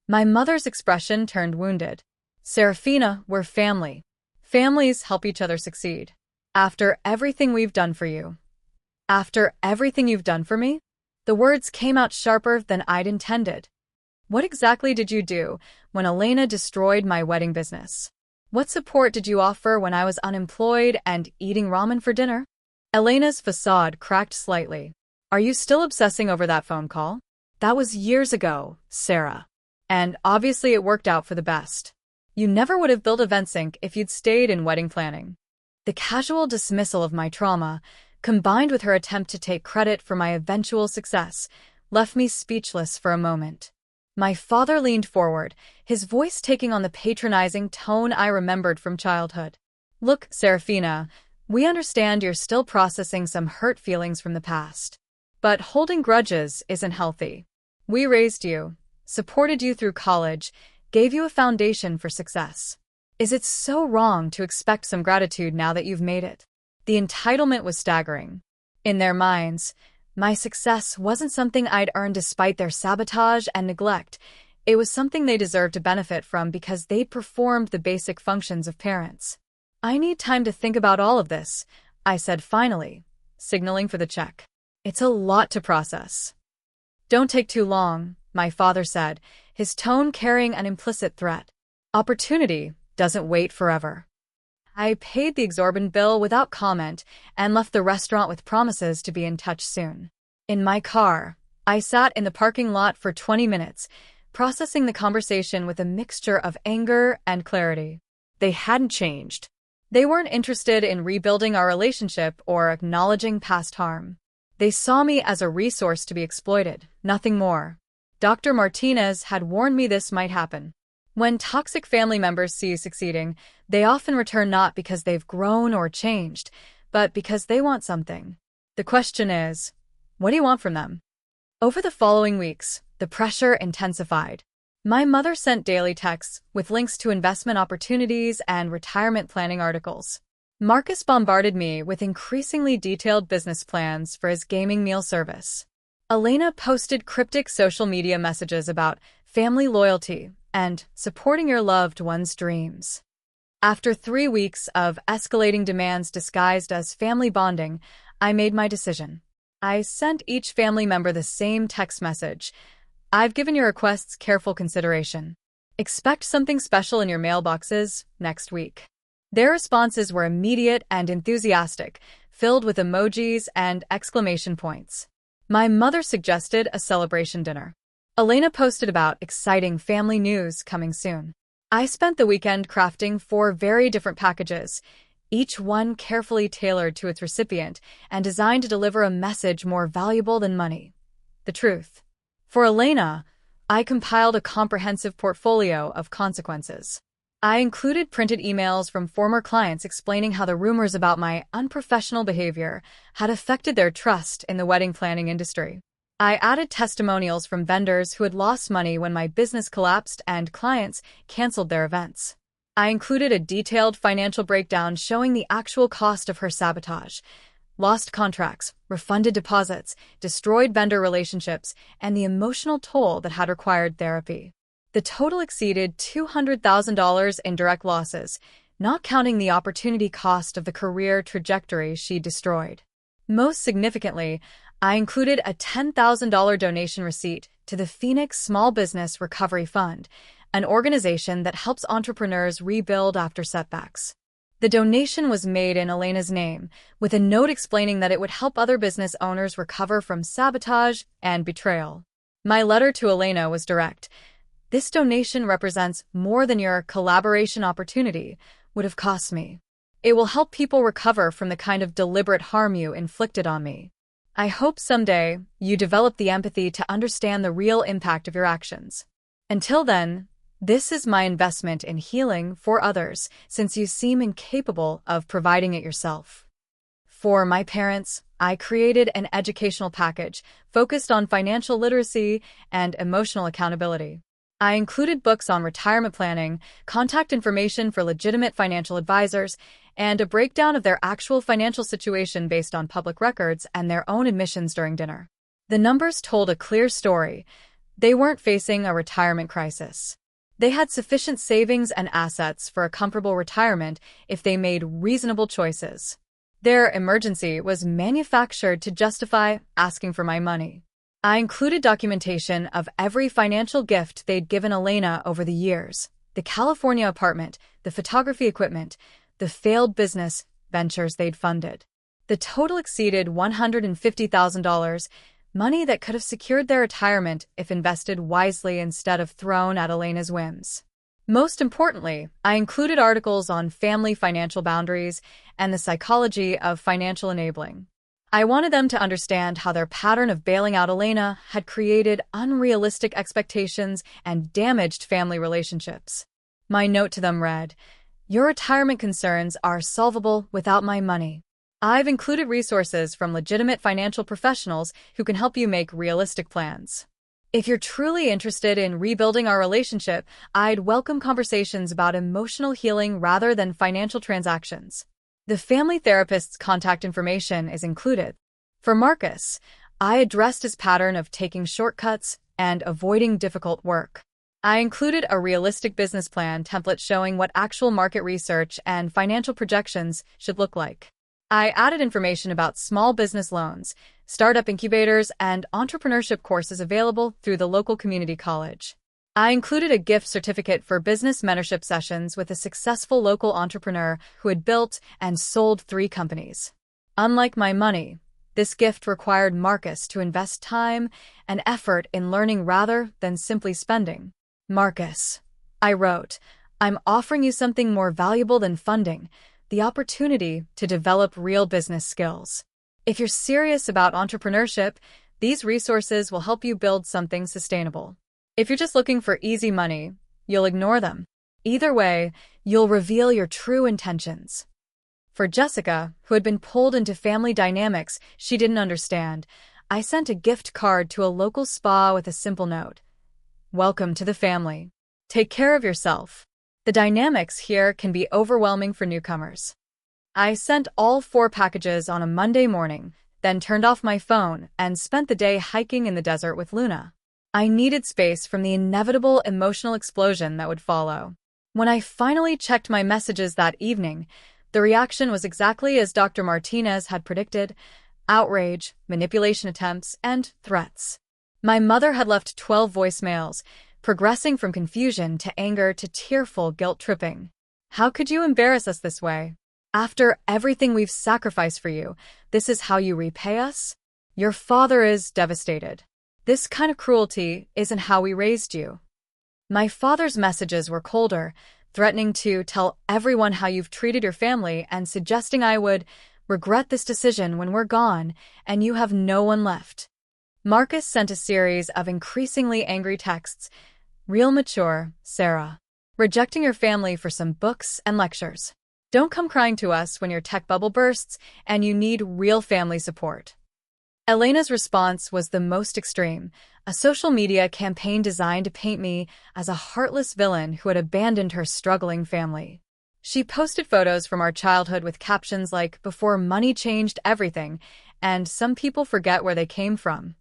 My mother's expression turned wounded. "Serafina, we're family. Families help each other succeed. After everything we've done for you." "After everything you've done for me?" The words came out sharper than I'd intended. "What exactly did you do when Elena destroyed my wedding business? What support did you offer when I was unemployed and eating ramen for dinner?" Elena's facade cracked slightly. "Are you still obsessing over that phone call? That was years ago, Sarah. And obviously it worked out for the best. You never would have built EventSync if you'd stayed in wedding planning." The casual dismissal of my trauma, combined with her attempt to take credit for my eventual success, left me speechless for a moment. My father leaned forward, his voice taking on the patronizing tone I remembered from childhood. "Look, Serafina, we understand you're still processing some hurt feelings from the past. But holding grudges isn't healthy. We raised you, supported you through college, gave you a foundation for success. Is it so wrong to expect some gratitude now that you've made it?" The entitlement was staggering. In their minds, my success wasn't something I'd earned despite their sabotage and neglect. It was something they deserved to benefit from because they'd performed the basic functions of parents. "I need time to think about all of this," I said finally, signaling for the check. "It's a lot to process." "Don't take too long," my father said, his tone carrying an implicit threat. "Opportunity doesn't wait forever." I paid the exorbitant bill without comment and left the restaurant with promises to be in touch soon. In my car, I sat in the parking lot for 20 minutes, processing the conversation with a mixture of anger and clarity. They hadn't changed. They weren't interested in rebuilding our relationship or acknowledging past harm. They saw me as a resource to be exploited, nothing more. Dr. Martinez had warned me this might happen. When toxic family members see you succeeding, they often return not because they've grown or changed, but because they want something. The question is, what do you want from them? Over the following weeks, the pressure intensified. My mother sent daily texts with links to investment opportunities and retirement planning articles. Marcus bombarded me with increasingly detailed business plans for his gaming meal service. Elena posted cryptic social media messages about family loyalty and supporting your loved one's dreams. After 3 weeks of escalating demands disguised as family bonding, I made my decision. I sent each family member the same text message. "I've given your requests careful consideration. Expect something special in your mailboxes next week." Their responses were immediate and enthusiastic, filled with emojis and exclamation points. My mother suggested a celebration dinner. Elena posted about exciting family news coming soon. I spent the weekend crafting 4 very different packages, each one carefully tailored to its recipient and designed to deliver a message more valuable than money: the truth. For Elena, I compiled a comprehensive portfolio of consequences. I included printed emails from former clients explaining how the rumors about my unprofessional behavior had affected their trust in the wedding planning industry. I added testimonials from vendors who had lost money when my business collapsed and clients canceled their events. I included a detailed financial breakdown showing the actual cost of her sabotage: lost contracts, refunded deposits, destroyed vendor relationships, and the emotional toll that had required therapy. The total exceeded $200,000 in direct losses, not counting the opportunity cost of the career trajectory she destroyed. Most significantly, I included a $10,000 donation receipt to the Phoenix Small Business Recovery Fund, an organization that helps entrepreneurs rebuild after setbacks. The donation was made in Elena's name, with a note explaining that it would help other business owners recover from sabotage and betrayal. My letter to Elena was direct. "This donation represents more than your collaboration opportunity would have cost me. It will help people recover from the kind of deliberate harm you inflicted on me. I hope someday you develop the empathy to understand the real impact of your actions. Until then, this is my investment in healing for others, since you seem incapable of providing it yourself." For my parents, I created an educational package focused on financial literacy and emotional accountability. I included books on retirement planning, contact information for legitimate financial advisors, and a breakdown of their actual financial situation based on public records and their own admissions during dinner. The numbers told a clear story. They weren't facing a retirement crisis. They had sufficient savings and assets for a comfortable retirement if they made reasonable choices. Their emergency was manufactured to justify asking for my money. I included documentation of every financial gift they'd given Elena over the years: the California apartment, the photography equipment, the failed business ventures they'd funded. The total exceeded $150,000, money that could have secured their retirement if invested wisely instead of thrown at Elena's whims. Most importantly, I included articles on family financial boundaries and the psychology of financial enabling. I wanted them to understand how their pattern of bailing out Elena had created unrealistic expectations and damaged family relationships. My note to them read, "Your retirement concerns are solvable without my money. I've included resources from legitimate financial professionals who can help you make realistic plans. If you're truly interested in rebuilding our relationship, I'd welcome conversations about emotional healing rather than financial transactions." The family therapist's contact information is included. For Marcus, I addressed his pattern of taking shortcuts and avoiding difficult work. I included a realistic business plan template showing what actual market research and financial projections should look like. I added information about small business loans, startup incubators, and entrepreneurship courses available through the local community college. I included a gift certificate for business mentorship sessions with a successful local entrepreneur who had built and sold 3 companies. Unlike my money, this gift required Marcus to invest time and effort in learning rather than simply spending. "Marcus," I wrote, "I'm offering you something more valuable than funding, the opportunity to develop real business skills. If you're serious about entrepreneurship, these resources will help you build something sustainable. If you're just looking for easy money, you'll ignore them. Either way, you'll reveal your true intentions." For Jessica, who had been pulled into family dynamics she didn't understand, I sent a gift card to a local spa with a simple note. "Welcome to the family. Take care of yourself. The dynamics here can be overwhelming for newcomers." I sent all 4 packages on a Monday morning, then turned off my phone and spent the day hiking in the desert with Luna. I needed space from the inevitable emotional explosion that would follow. When I finally checked my messages that evening, the reaction was exactly as Dr. Martinez had predicted: outrage, manipulation attempts, and threats. My mother had left 12 voicemails, progressing from confusion to anger to tearful guilt-tripping. "How could you embarrass us this way? After everything we've sacrificed for you, this is how you repay us? Your father is devastated. This kind of cruelty isn't how we raised you." My father's messages were colder, threatening to tell everyone how you've treated your family and suggesting I would regret this decision when we're gone and you have no one left. Marcus sent a series of increasingly angry texts. "Real mature, Sarah. Rejecting your family for some books and lectures. Don't come crying to us when your tech bubble bursts and you need real family support." Elena's response was the most extreme, a social media campaign designed to paint me as a heartless villain who had abandoned her struggling family. She posted photos from our childhood with captions like, "Before money changed everything," and "Some people forget where they came from."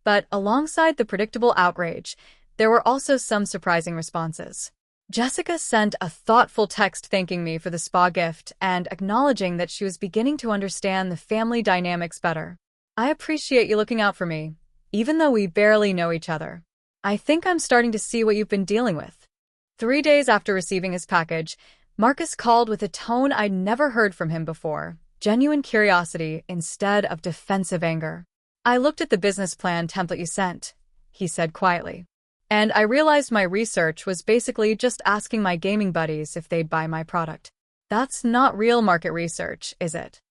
But alongside the predictable outrage, there were also some surprising responses. Jessica sent a thoughtful text thanking me for the spa gift and acknowledging that she was beginning to understand the family dynamics better. "I appreciate you looking out for me, even though we barely know each other. I think I'm starting to see what you've been dealing with." 3 days after receiving his package, Marcus called with a tone I'd never heard from him before, genuine curiosity instead of defensive anger. "I looked at the business plan template you sent," he said quietly, "and I realized my research was basically just asking my gaming buddies if they'd buy my product. That's not real market research, is it?"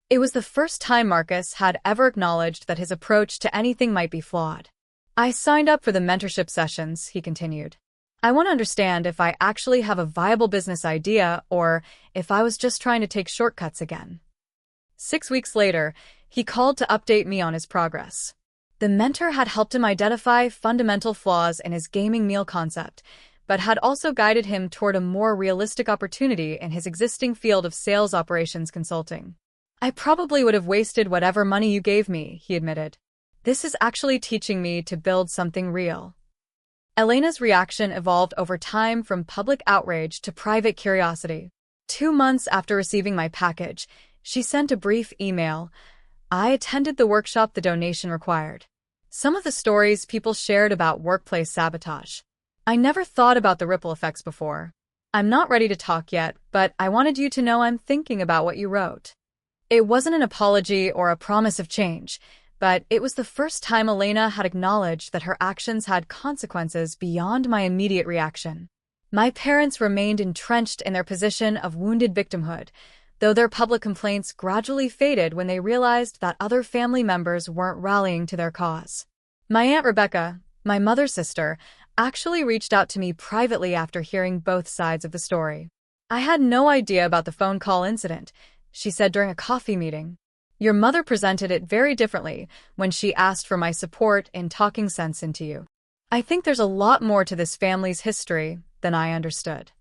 It was the first time Marcus had ever acknowledged that his approach to anything might be flawed. "I signed up for the mentorship sessions," he continued. "I want to understand if I actually have a viable business idea or if I was just trying to take shortcuts again." 6 weeks later, he called to update me on his progress. The mentor had helped him identify fundamental flaws in his gaming meal concept, but had also guided him toward a more realistic opportunity in his existing field of sales operations consulting. "I probably would have wasted whatever money you gave me," he admitted. "This is actually teaching me to build something real." Elena's reaction evolved over time from public outrage to private curiosity. 2 months after receiving my package, she sent a brief email. "I attended the workshop the donation required. Some of the stories people shared about workplace sabotage. I never thought about the ripple effects before. I'm not ready to talk yet, but I wanted you to know I'm thinking about what you wrote." It wasn't an apology or a promise of change, but it was the first time Elena had acknowledged that her actions had consequences beyond my immediate reaction. My parents remained entrenched in their position of wounded victimhood, though their public complaints gradually faded when they realized that other family members weren't rallying to their cause. My Aunt Rebecca, my mother's sister, actually reached out to me privately after hearing both sides of the story. "I had no idea about the phone call incident," she said during a coffee meeting. "Your mother presented it very differently when she asked for my support in talking sense into you. I think there's a lot more to this family's history than I understood."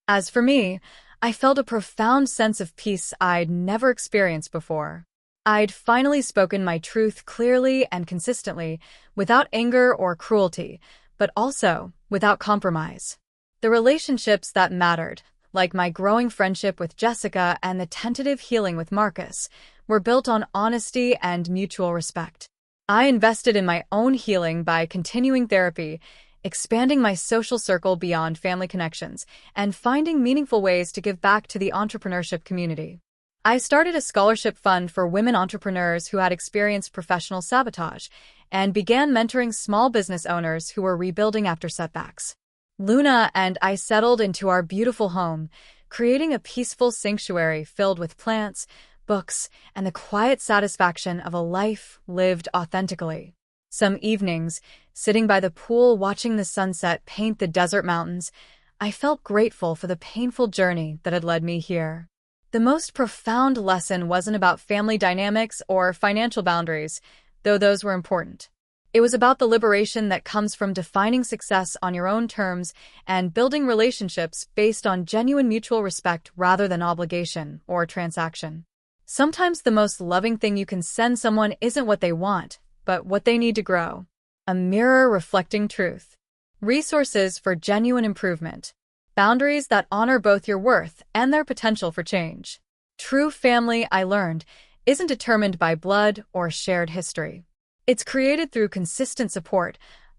As for me, I felt a profound sense of peace I'd never experienced before. I'd finally spoken my truth clearly and consistently, without anger or cruelty, but also without compromise. The relationships that mattered, like my growing friendship with Jessica and the tentative healing with Marcus, were built on honesty and mutual respect. I invested in my own healing by continuing therapy, expanding my social circle beyond family connections, and finding meaningful ways to give back to the entrepreneurship community. I started a scholarship fund for women entrepreneurs who had experienced professional sabotage, and began mentoring small business owners who were rebuilding after setbacks. Luna and I settled into our beautiful home, creating a peaceful sanctuary filled with plants, books, and the quiet satisfaction of a life lived authentically. Some evenings, sitting by the pool watching the sunset paint the desert mountains, I felt grateful for the painful journey that had led me here. The most profound lesson wasn't about family dynamics or financial boundaries, though those were important. It was about the liberation that comes from defining success on your own terms and building relationships based on genuine mutual respect rather than obligation or transaction. Sometimes the most loving thing you can send someone isn't what they want, but what they need to grow. A mirror reflecting truth. Resources for genuine improvement. Boundaries that honor both your worth and their potential for change. True family, I learned, isn't determined by blood or shared history. It's created through consistent support,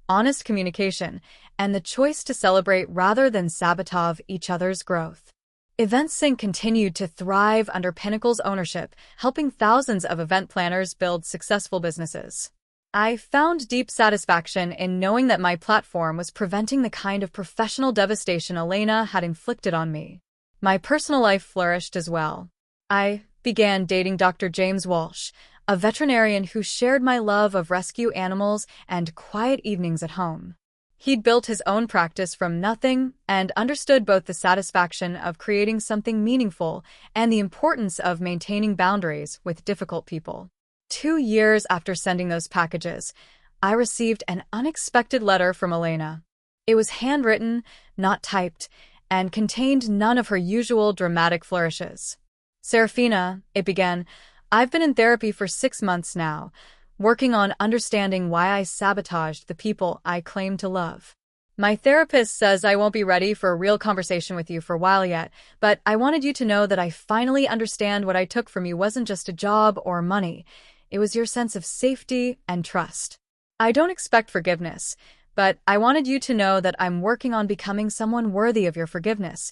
honest communication, and the choice to celebrate rather than sabotage each other's growth. EventSync continued to thrive under Pinnacle's ownership, helping thousands of event planners build successful businesses. I found deep satisfaction in knowing that my platform was preventing the kind of professional devastation Elena had inflicted on me. My personal life flourished as well. I began dating Dr. James Walsh, a veterinarian who shared my love of rescue animals and quiet evenings at home. He'd built his own practice from nothing and understood both the satisfaction of creating something meaningful and the importance of maintaining boundaries with difficult people. 2 years after sending those packages, I received an unexpected letter from Elena. It was handwritten, not typed, and contained none of her usual dramatic flourishes. "Serafina," it began, "I've been in therapy for 6 months now, working on understanding why I sabotaged the people I claim to love. My therapist says I won't be ready for a real conversation with you for a while yet, but I wanted you to know that I finally understand what I took from you wasn't just a job or money. It was your sense of safety and trust. I don't expect forgiveness, but I wanted you to know that I'm working on becoming someone worthy of your forgiveness,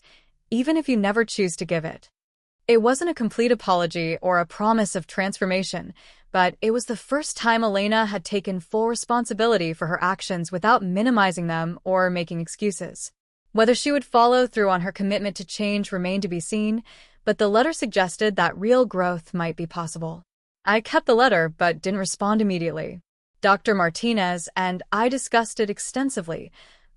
even if you never choose to give it." It wasn't a complete apology or a promise of transformation, but it was the first time Elena had taken full responsibility for her actions without minimizing them or making excuses. Whether she would follow through on her commitment to change remained to be seen, but the letter suggested that real growth might be possible. I kept the letter but didn't respond immediately. Dr. Martinez and I discussed it extensively,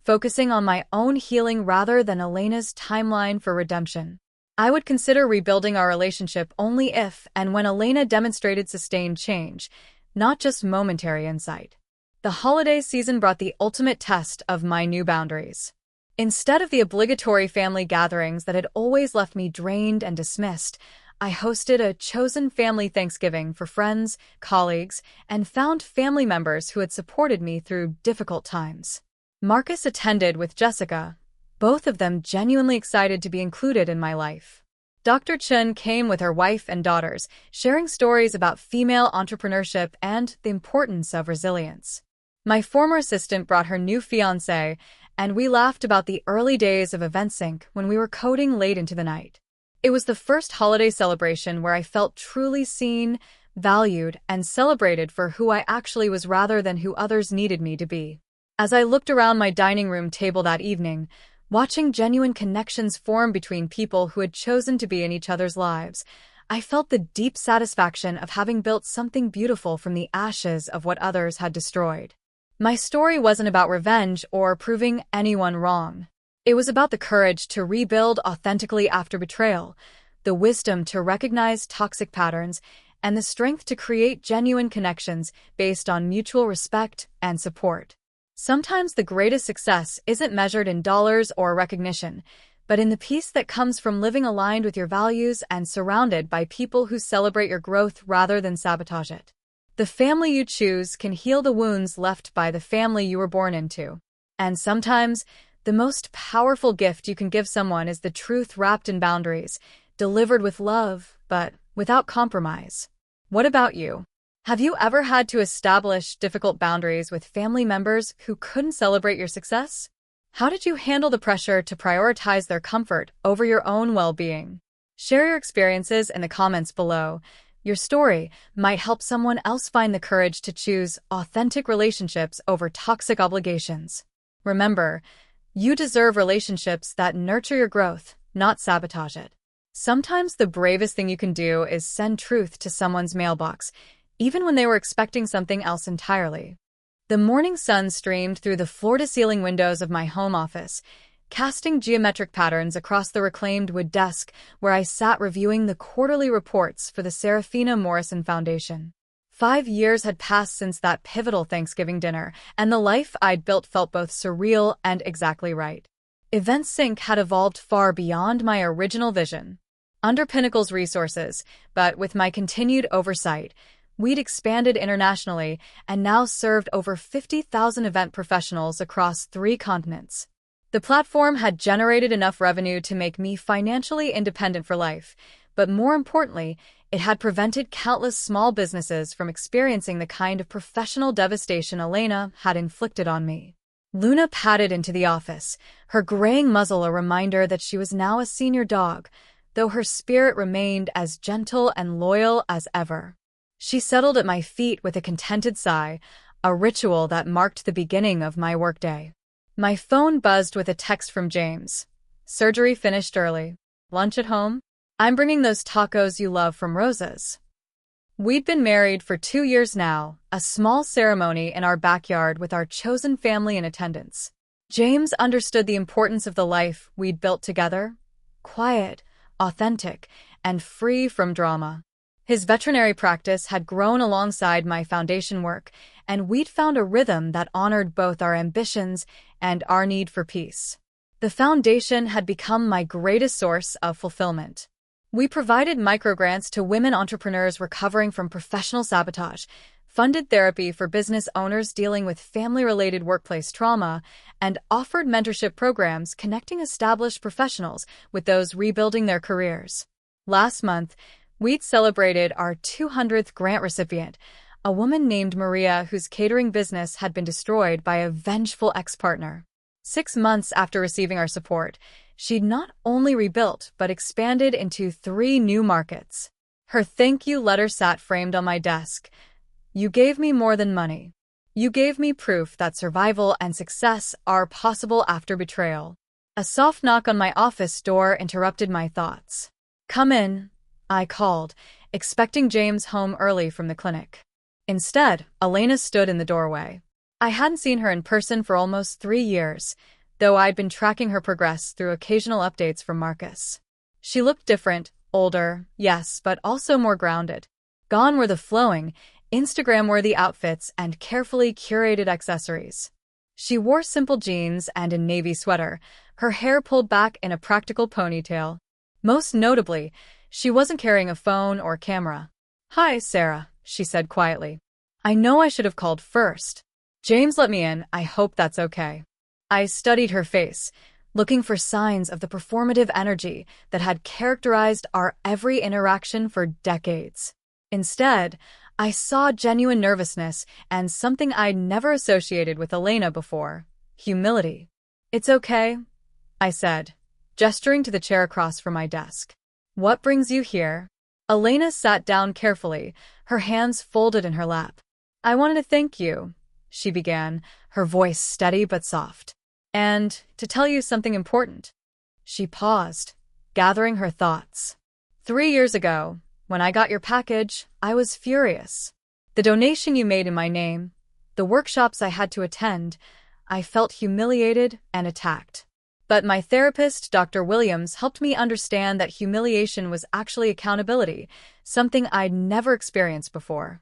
focusing on my own healing rather than Elena's timeline for redemption. I would consider rebuilding our relationship only if and when Elena demonstrated sustained change, not just momentary insight. The holiday season brought the ultimate test of my new boundaries. Instead of the obligatory family gatherings that had always left me drained and dismissed, I hosted a chosen family Thanksgiving for friends, colleagues, and found family members who had supported me through difficult times. Marcus attended with Jessica, both of them genuinely excited to be included in my life. Dr. Chun came with her wife and daughters, sharing stories about female entrepreneurship and the importance of resilience. My former assistant brought her new fiancé, and we laughed about the early days of EventSync when we were coding late into the night. It was the first holiday celebration where I felt truly seen, valued, and celebrated for who I actually was rather than who others needed me to be. As I looked around my dining room table that evening, Watching genuine connections form between people who had chosen to be in each other's lives, I felt the deep satisfaction of having built something beautiful from the ashes of what others had destroyed. My story wasn't about revenge or proving anyone wrong. It was about the courage to rebuild authentically after betrayal, the wisdom to recognize toxic patterns, and the strength to create genuine connections based on mutual respect and support. Sometimes the greatest success isn't measured in dollars or recognition, but in the peace that comes from living aligned with your values and surrounded by people who celebrate your growth rather than sabotage it. The family you choose can heal the wounds left by the family you were born into. And sometimes, the most powerful gift you can give someone is the truth wrapped in boundaries, delivered with love, but without compromise. What about you? Have you ever had to establish difficult boundaries with family members who couldn't celebrate your success? How did you handle the pressure to prioritize their comfort over your own well-being? Share your experiences in the comments below. Your story might help someone else find the courage to choose authentic relationships over toxic obligations. Remember, you deserve relationships that nurture your growth, not sabotage it. Sometimes the bravest thing you can do is send truth to someone's mailbox, even when they were expecting something else entirely. The morning sun streamed through the floor-to-ceiling windows of my home office, casting geometric patterns across the reclaimed wood desk where I sat reviewing the quarterly reports for the Serafina Morrison Foundation. 5 years had passed since that pivotal Thanksgiving dinner, and the life I'd built felt both surreal and exactly right. EventSync had evolved far beyond my original vision. Under Pinnacle's resources, but with my continued oversight, we'd expanded internationally and now served over 50,000 event professionals across 3 continents. The platform had generated enough revenue to make me financially independent for life, but more importantly, it had prevented countless small businesses from experiencing the kind of professional devastation Elena had inflicted on me. Luna padded into the office, her graying muzzle a reminder that she was now a senior dog, though her spirit remained as gentle and loyal as ever. She settled at my feet with a contented sigh, a ritual that marked the beginning of my workday. My phone buzzed with a text from James. Surgery finished early. Lunch at home? I'm bringing those tacos you love from Rosa's. We'd been married for 2 years now, a small ceremony in our backyard with our chosen family in attendance. James understood the importance of the life we'd built together. Quiet, authentic, and free from drama. His veterinary practice had grown alongside my foundation work, and we'd found a rhythm that honored both our ambitions and our need for peace. The foundation had become my greatest source of fulfillment. We provided microgrants to women entrepreneurs recovering from professional sabotage, funded therapy for business owners dealing with family-related workplace trauma, and offered mentorship programs connecting established professionals with those rebuilding their careers. Last month, we'd celebrated our 200th grant recipient, a woman named Maria whose catering business had been destroyed by a vengeful ex-partner. 6 months after receiving our support, she'd not only rebuilt but expanded into 3 new markets. Her thank you letter sat framed on my desk. You gave me more than money. You gave me proof that survival and success are possible after betrayal. A soft knock on my office door interrupted my thoughts. Come in, I called, expecting James home early from the clinic. Instead, Elena stood in the doorway. I hadn't seen her in person for almost 3 years, though I'd been tracking her progress through occasional updates from Marcus. She looked different, older, yes, but also more grounded. Gone were the flowing, Instagram-worthy outfits and carefully curated accessories. She wore simple jeans and a navy sweater, her hair pulled back in a practical ponytail. Most notably, she wasn't carrying a phone or camera. Hi, Sarah, she said quietly. I know I should have called first. James let me in, I hope that's okay. I studied her face, looking for signs of the performative energy that had characterized our every interaction for decades. Instead, I saw genuine nervousness and something I'd never associated with Elena before: humility. It's okay, I said, gesturing to the chair across from my desk. What brings you here? Elena sat down carefully, her hands folded in her lap. I wanted to thank you, she began, her voice steady but soft. And to tell you something important. She paused, gathering her thoughts. 3 years ago, when I got your package, I was furious. The donation you made in my name, the workshops I had to attend, I felt humiliated and attacked. But my therapist, Dr. Williams, helped me understand that humiliation was actually accountability, something I'd never experienced before.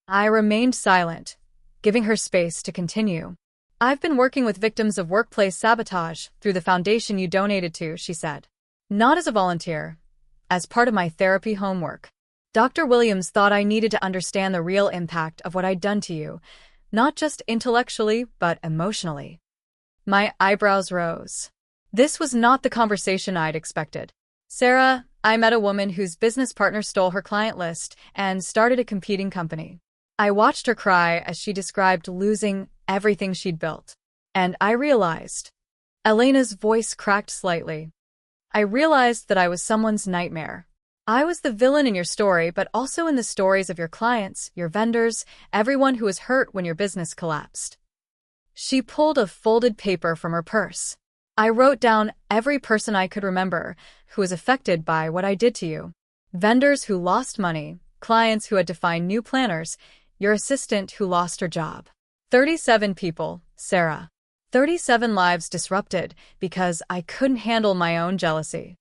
I remained silent, giving her space to continue. I've been working with victims of workplace sabotage through the foundation you donated to, she said. Not as a volunteer, as part of my therapy homework. Dr. Williams thought I needed to understand the real impact of what I'd done to you, not just intellectually, but emotionally. My eyebrows rose. This was not the conversation I'd expected. Sarah, I met a woman whose business partner stole her client list and started a competing company. I watched her cry as she described losing everything she'd built. And I realized. Elena's voice cracked slightly. I realized that I was someone's nightmare. I was the villain in your story, but also in the stories of your clients, your vendors, everyone who was hurt when your business collapsed. She pulled a folded paper from her purse. I wrote down every person I could remember who was affected by what I did to you. Vendors who lost money, clients who had to find new planners, your assistant who lost her job. 37 people, Sarah. 37 lives disrupted because I couldn't handle my own jealousy.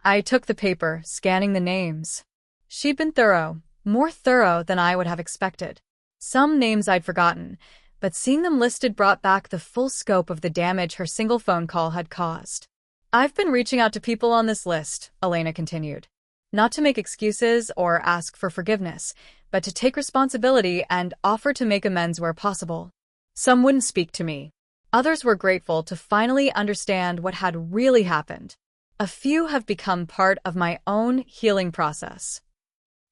I took the paper, scanning the names. She'd been thorough, more thorough than I would have expected. Some names I'd forgotten, but seeing them listed brought back the full scope of the damage her single phone call had caused. I've been reaching out to people on this list, Elena continued. Not to make excuses or ask for forgiveness, but to take responsibility and offer to make amends where possible. Some wouldn't speak to me. Others were grateful to finally understand what had really happened. A few have become part of my own healing process.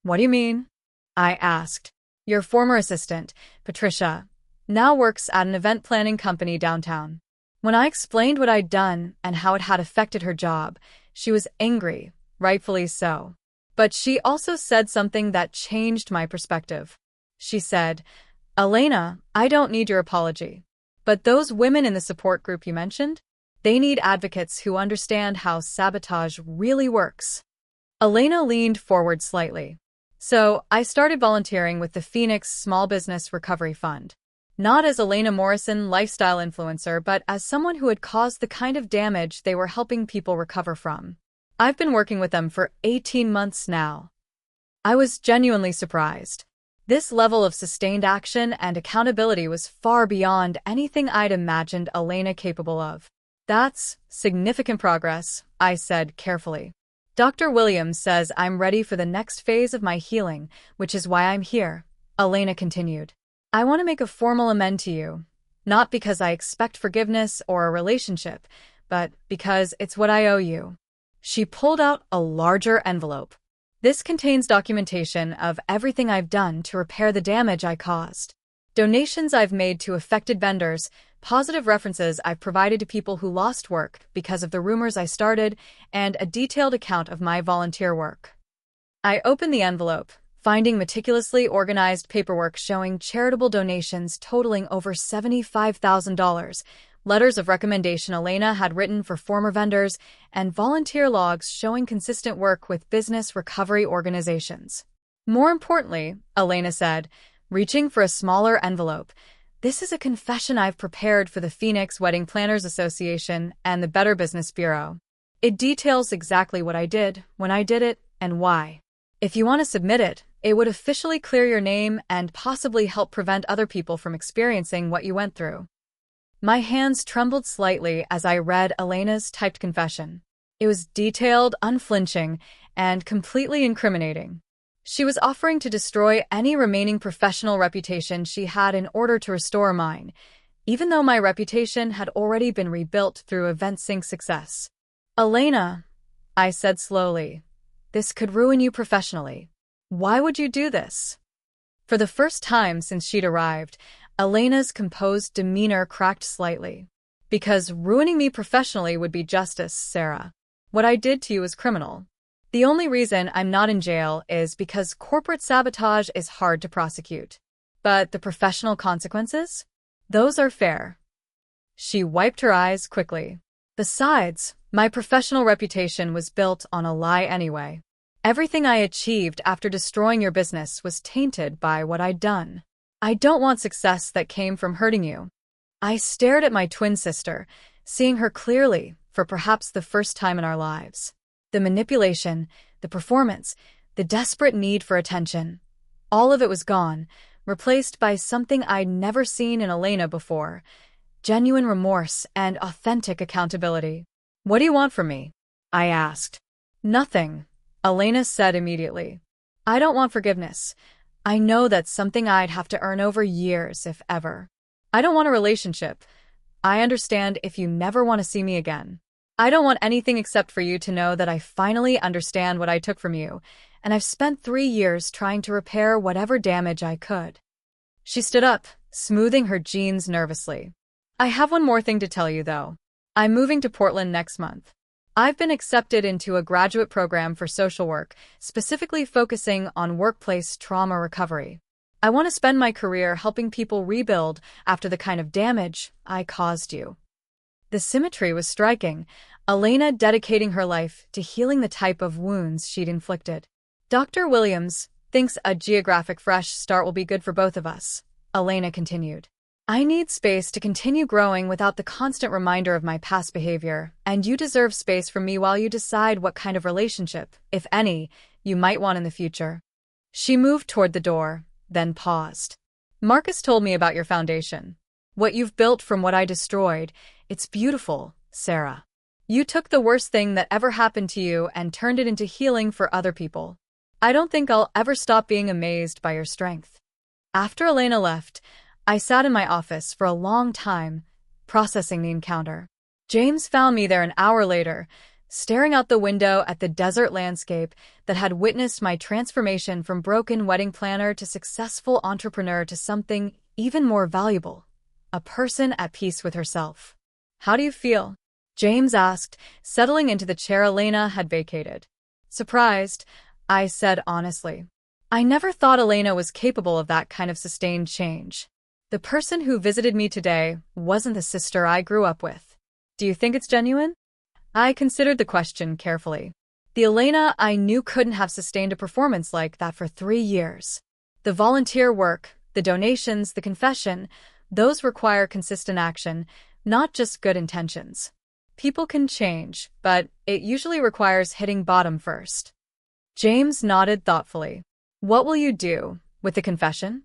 What do you mean? I asked. Your former assistant, Patricia, now works at an event planning company downtown. When I explained what I'd done and how it had affected her job, she was angry, rightfully so. But she also said something that changed my perspective. She said, Elena, I don't need your apology. But those women in the support group you mentioned? They need advocates who understand how sabotage really works. Elena leaned forward slightly. So, I started volunteering with the Phoenix Small Business Recovery Fund. Not as Elena Morrison, lifestyle influencer, but as someone who had caused the kind of damage they were helping people recover from. I've been working with them for 18 months now. I was genuinely surprised. This level of sustained action and accountability was far beyond anything I'd imagined Elena capable of. That's significant progress, I said carefully. Dr. Williams says I'm ready for the next phase of my healing, which is why I'm here, Elena continued. I want to make a formal amend to you, not because I expect forgiveness or a relationship, but because it's what I owe you. She pulled out a larger envelope. This contains documentation of everything I've done to repair the damage I caused. Donations I've made to affected vendors, positive references I've provided to people who lost work because of the rumors I started, and a detailed account of my volunteer work. I opened the envelope, finding meticulously organized paperwork showing charitable donations totaling over $75,000, letters of recommendation Elena had written for former vendors, and volunteer logs showing consistent work with business recovery organizations. More importantly, Elena said, reaching for a smaller envelope, this is a confession I've prepared for the Phoenix Wedding Planners Association and the Better Business Bureau. It details exactly what I did, when I did it, and why. If you want to submit it, it would officially clear your name and possibly help prevent other people from experiencing what you went through. My hands trembled slightly as I read Elena's typed confession. It was detailed, unflinching, and completely incriminating. She was offering to destroy any remaining professional reputation she had in order to restore mine, even though my reputation had already been rebuilt through EventSync success. Elena, I said slowly, this could ruin you professionally. Why would you do this? For the first time since she'd arrived, Elena's composed demeanor cracked slightly. Because ruining me professionally would be justice, Sarah. What I did to you is criminal. The only reason I'm not in jail is because corporate sabotage is hard to prosecute. But the professional consequences? Those are fair. She wiped her eyes quickly. Besides, my professional reputation was built on a lie anyway. Everything I achieved after destroying your business was tainted by what I'd done. I don't want success that came from hurting you. I stared at my twin sister, seeing her clearly for perhaps the first time in our lives. The manipulation, the performance, the desperate need for attention, all of it was gone, replaced by something I'd never seen in Elena before: genuine remorse and authentic accountability. "What do you want from me?" I asked. "Nothing," Elena said immediately. "I don't want forgiveness. I know that's something I'd have to earn over years, if ever. I don't want a relationship. I understand if you never want to see me again. I don't want anything except for you to know that I finally understand what I took from you, and I've spent 3 years trying to repair whatever damage I could." She stood up, smoothing her jeans nervously. "I have one more thing to tell you, though. I'm moving to Portland next month. I've been accepted into a graduate program for social work, specifically focusing on workplace trauma recovery. I want to spend my career helping people rebuild after the kind of damage I caused you." The symmetry was striking, Elena dedicating her life to healing the type of wounds she'd inflicted. "Dr. Williams thinks a geographic fresh start will be good for both of us," Elena continued. "I need space to continue growing without the constant reminder of my past behavior, and you deserve space from me while you decide what kind of relationship, if any, you might want in the future." She moved toward the door, then paused. "Marcus told me about your foundation. What you've built from what I destroyed, it's beautiful, Sarah. You took the worst thing that ever happened to you and turned it into healing for other people. I don't think I'll ever stop being amazed by your strength." After Elena left, I sat in my office for a long time, processing the encounter. James found me there an hour later, staring out the window at the desert landscape that had witnessed my transformation from broken wedding planner to successful entrepreneur to something even more valuable: a person at peace with herself. "How do you feel?" James asked, settling into the chair Elena had vacated. "Surprised," I said honestly. I never thought Elena was capable of that kind of sustained change. The person who visited me today wasn't the sister I grew up with. "Do you think it's genuine?" I considered the question carefully. The Elena I knew couldn't have sustained a performance like that for 3 years. The volunteer work, the donations, the confession, those require consistent action, not just good intentions. People can change, but it usually requires hitting bottom first. James nodded thoughtfully. "What will you do with the confession?"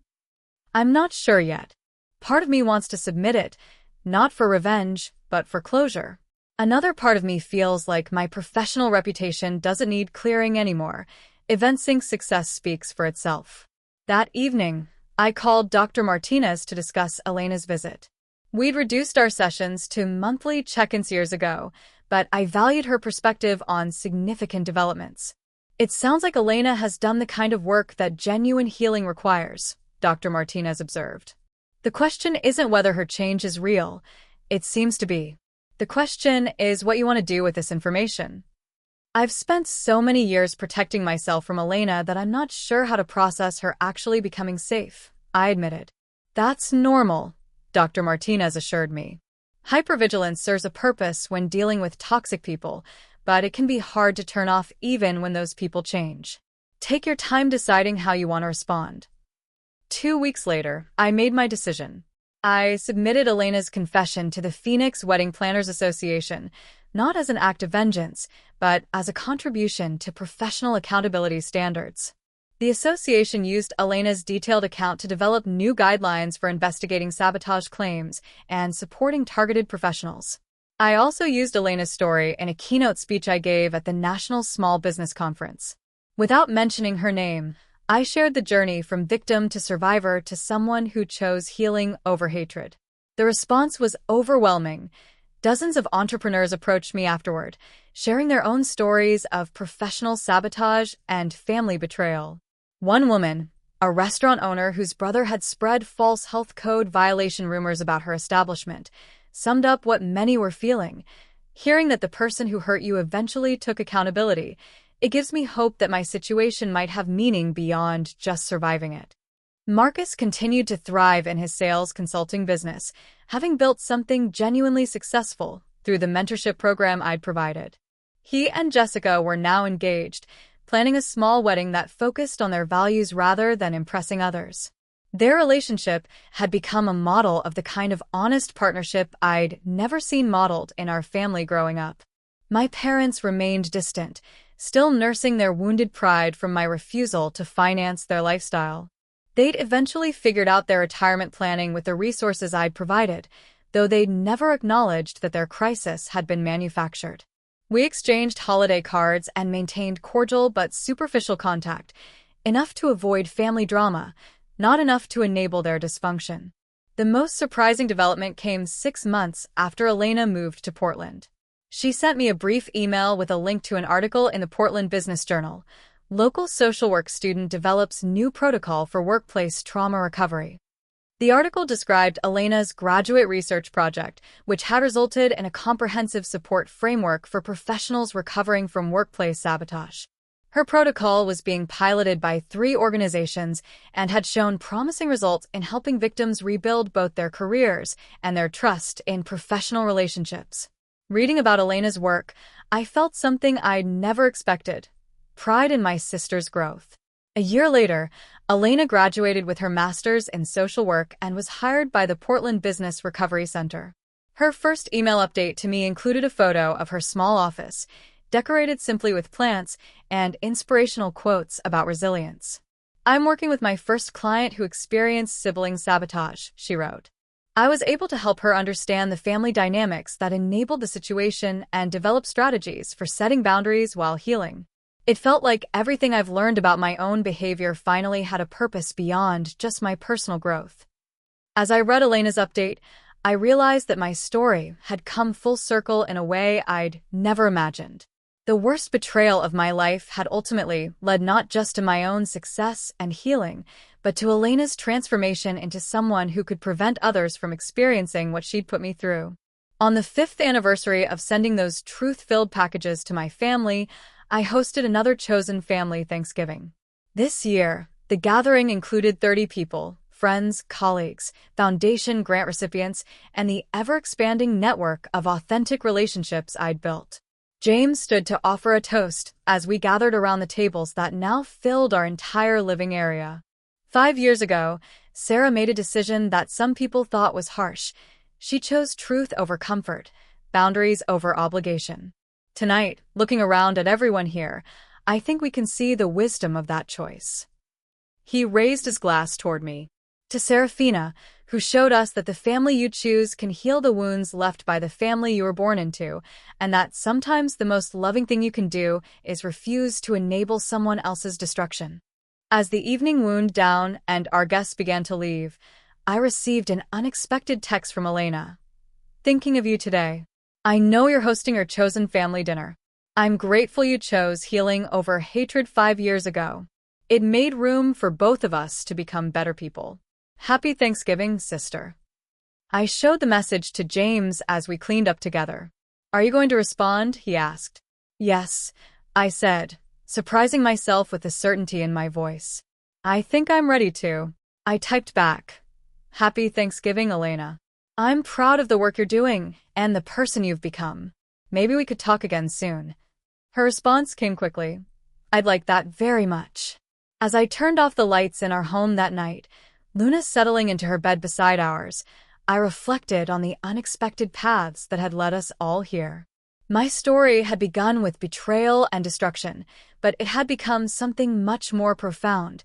"I'm not sure yet. Part of me wants to submit it, not for revenge, but for closure. Another part of me feels like my professional reputation doesn't need clearing anymore. EventSync's success speaks for itself." That evening, I called Dr. Martinez to discuss Elena's visit. We'd reduced our sessions to monthly check-ins years ago, but I valued her perspective on significant developments. "It sounds like Elena has done the kind of work that genuine healing requires," Dr. Martinez observed. "The question isn't whether her change is real. It seems to be. The question is what you want to do with this information." "I've spent so many years protecting myself from Elena that I'm not sure how to process her actually becoming safe," I admitted. "That's normal," Dr. Martinez assured me. "Hypervigilance serves a purpose when dealing with toxic people, but it can be hard to turn off even when those people change. Take your time deciding how you want to respond." 2 weeks later, I made my decision. I submitted Elena's confession to the Phoenix Wedding Planners Association, not as an act of vengeance, but as a contribution to professional accountability standards. The association used Elena's detailed account to develop new guidelines for investigating sabotage claims and supporting targeted professionals. I also used Elena's story in a keynote speech I gave at the National Small Business Conference. Without mentioning her name, I shared the journey from victim to survivor to someone who chose healing over hatred. The response was overwhelming. Dozens of entrepreneurs approached me afterward, sharing their own stories of professional sabotage and family betrayal. One woman, a restaurant owner whose brother had spread false health code violation rumors about her establishment, summed up what many were feeling. "Hearing that the person who hurt you eventually took accountability, it gives me hope that my situation might have meaning beyond just surviving it." Marcus continued to thrive in his sales consulting business, having built something genuinely successful through the mentorship program I'd provided. He and Jessica were now engaged, planning a small wedding that focused on their values rather than impressing others. Their relationship had become a model of the kind of honest partnership I'd never seen modeled in our family growing up. My parents remained distant, still nursing their wounded pride from my refusal to finance their lifestyle. They'd eventually figured out their retirement planning with the resources I'd provided, though they'd never acknowledged that their crisis had been manufactured. We exchanged holiday cards and maintained cordial but superficial contact, enough to avoid family drama, not enough to enable their dysfunction. The most surprising development came 6 months after Elena moved to Portland. She sent me a brief email with a link to an article in the Portland Business Journal. Local social work student develops new protocol for workplace trauma recovery. The article described Elena's graduate research project, which had resulted in a comprehensive support framework for professionals recovering from workplace sabotage. Her protocol was being piloted by 3 organizations and had shown promising results in helping victims rebuild both their careers and their trust in professional relationships. Reading about Elena's work, I felt something I'd never expected: pride in my sister's growth. A year later, Elena graduated with her master's in social work and was hired by the Portland Business Recovery Center. Her first email update to me included a photo of her small office, decorated simply with plants and inspirational quotes about resilience. "I'm working with my first client who experienced sibling sabotage," she wrote. I was able to help her understand the family dynamics that enabled the situation and develop strategies for setting boundaries while healing. It felt like everything I've learned about my own behavior finally had a purpose beyond just my personal growth. As I read Elena's update, I realized that my story had come full circle in a way I'd never imagined. The worst betrayal of my life had ultimately led not just to my own success and healing, but to Elena's transformation into someone who could prevent others from experiencing what she'd put me through. On the 5th anniversary of sending those truth-filled packages to my family, I hosted another chosen family Thanksgiving. This year, the gathering included 30 people: friends, colleagues, foundation grant recipients, and the ever-expanding network of authentic relationships I'd built. James stood to offer a toast as we gathered around the tables that now filled our entire living area. 5 years ago, Sarah made a decision that some people thought was harsh. She chose truth over comfort, boundaries over obligation. Tonight, looking around at everyone here, I think we can see the wisdom of that choice. He raised his glass toward me. "To Serafina, who showed us that the family you choose can heal the wounds left by the family you were born into, and that sometimes the most loving thing you can do is refuse to enable someone else's destruction." As the evening wound down and our guests began to leave, I received an unexpected text from Elena. "Thinking of you today. I know you're hosting your chosen family dinner. I'm grateful you chose healing over hatred 5 years ago. It made room for both of us to become better people. Happy Thanksgiving, sister." I showed the message to James as we cleaned up together. "Are you going to respond?" he asked. "Yes," I said, surprising myself with the certainty in my voice. "I think I'm ready to." I typed back, "Happy Thanksgiving, Elena. I'm proud of the work you're doing and the person you've become. Maybe we could talk again soon." Her response came quickly. "I'd like that very much." As I turned off the lights in our home that night, Luna settling into her bed beside ours, I reflected on the unexpected paths that had led us all here. My story had begun with betrayal and destruction, but it had become something much more profound,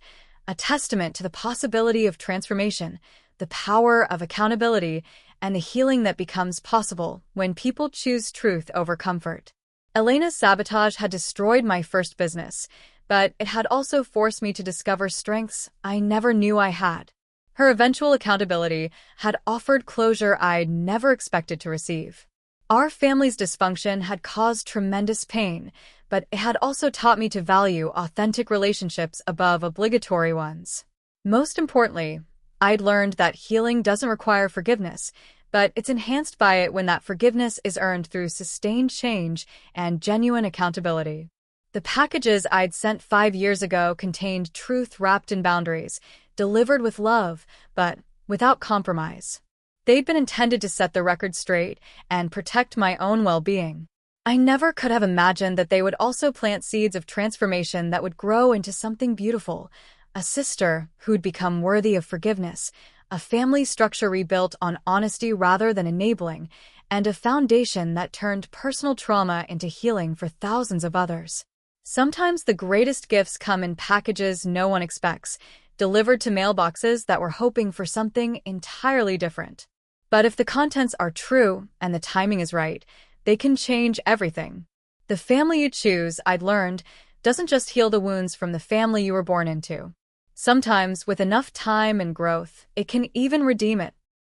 a testament to the possibility of transformation, the power of accountability, and the healing that becomes possible when people choose truth over comfort. Elena's sabotage had destroyed my first business, but it had also forced me to discover strengths I never knew I had. Her eventual accountability had offered closure I'd never expected to receive. Our family's dysfunction had caused tremendous pain, but it had also taught me to value authentic relationships above obligatory ones. Most importantly, I'd learned that healing doesn't require forgiveness, but it's enhanced by it when that forgiveness is earned through sustained change and genuine accountability. The packages I'd sent 5 years ago contained truth wrapped in boundaries, delivered with love, but without compromise. They'd been intended to set the record straight and protect my own well-being. I never could have imagined that they would also plant seeds of transformation that would grow into something beautiful, a sister who'd become worthy of forgiveness, a family structure rebuilt on honesty rather than enabling, and a foundation that turned personal trauma into healing for thousands of others. Sometimes the greatest gifts come in packages no one expects, delivered to mailboxes that were hoping for something entirely different. But if the contents are true and the timing is right, they can change everything. The family you choose, I'd learned, doesn't just heal the wounds from the family you were born into. Sometimes, with enough time and growth, it can even redeem it.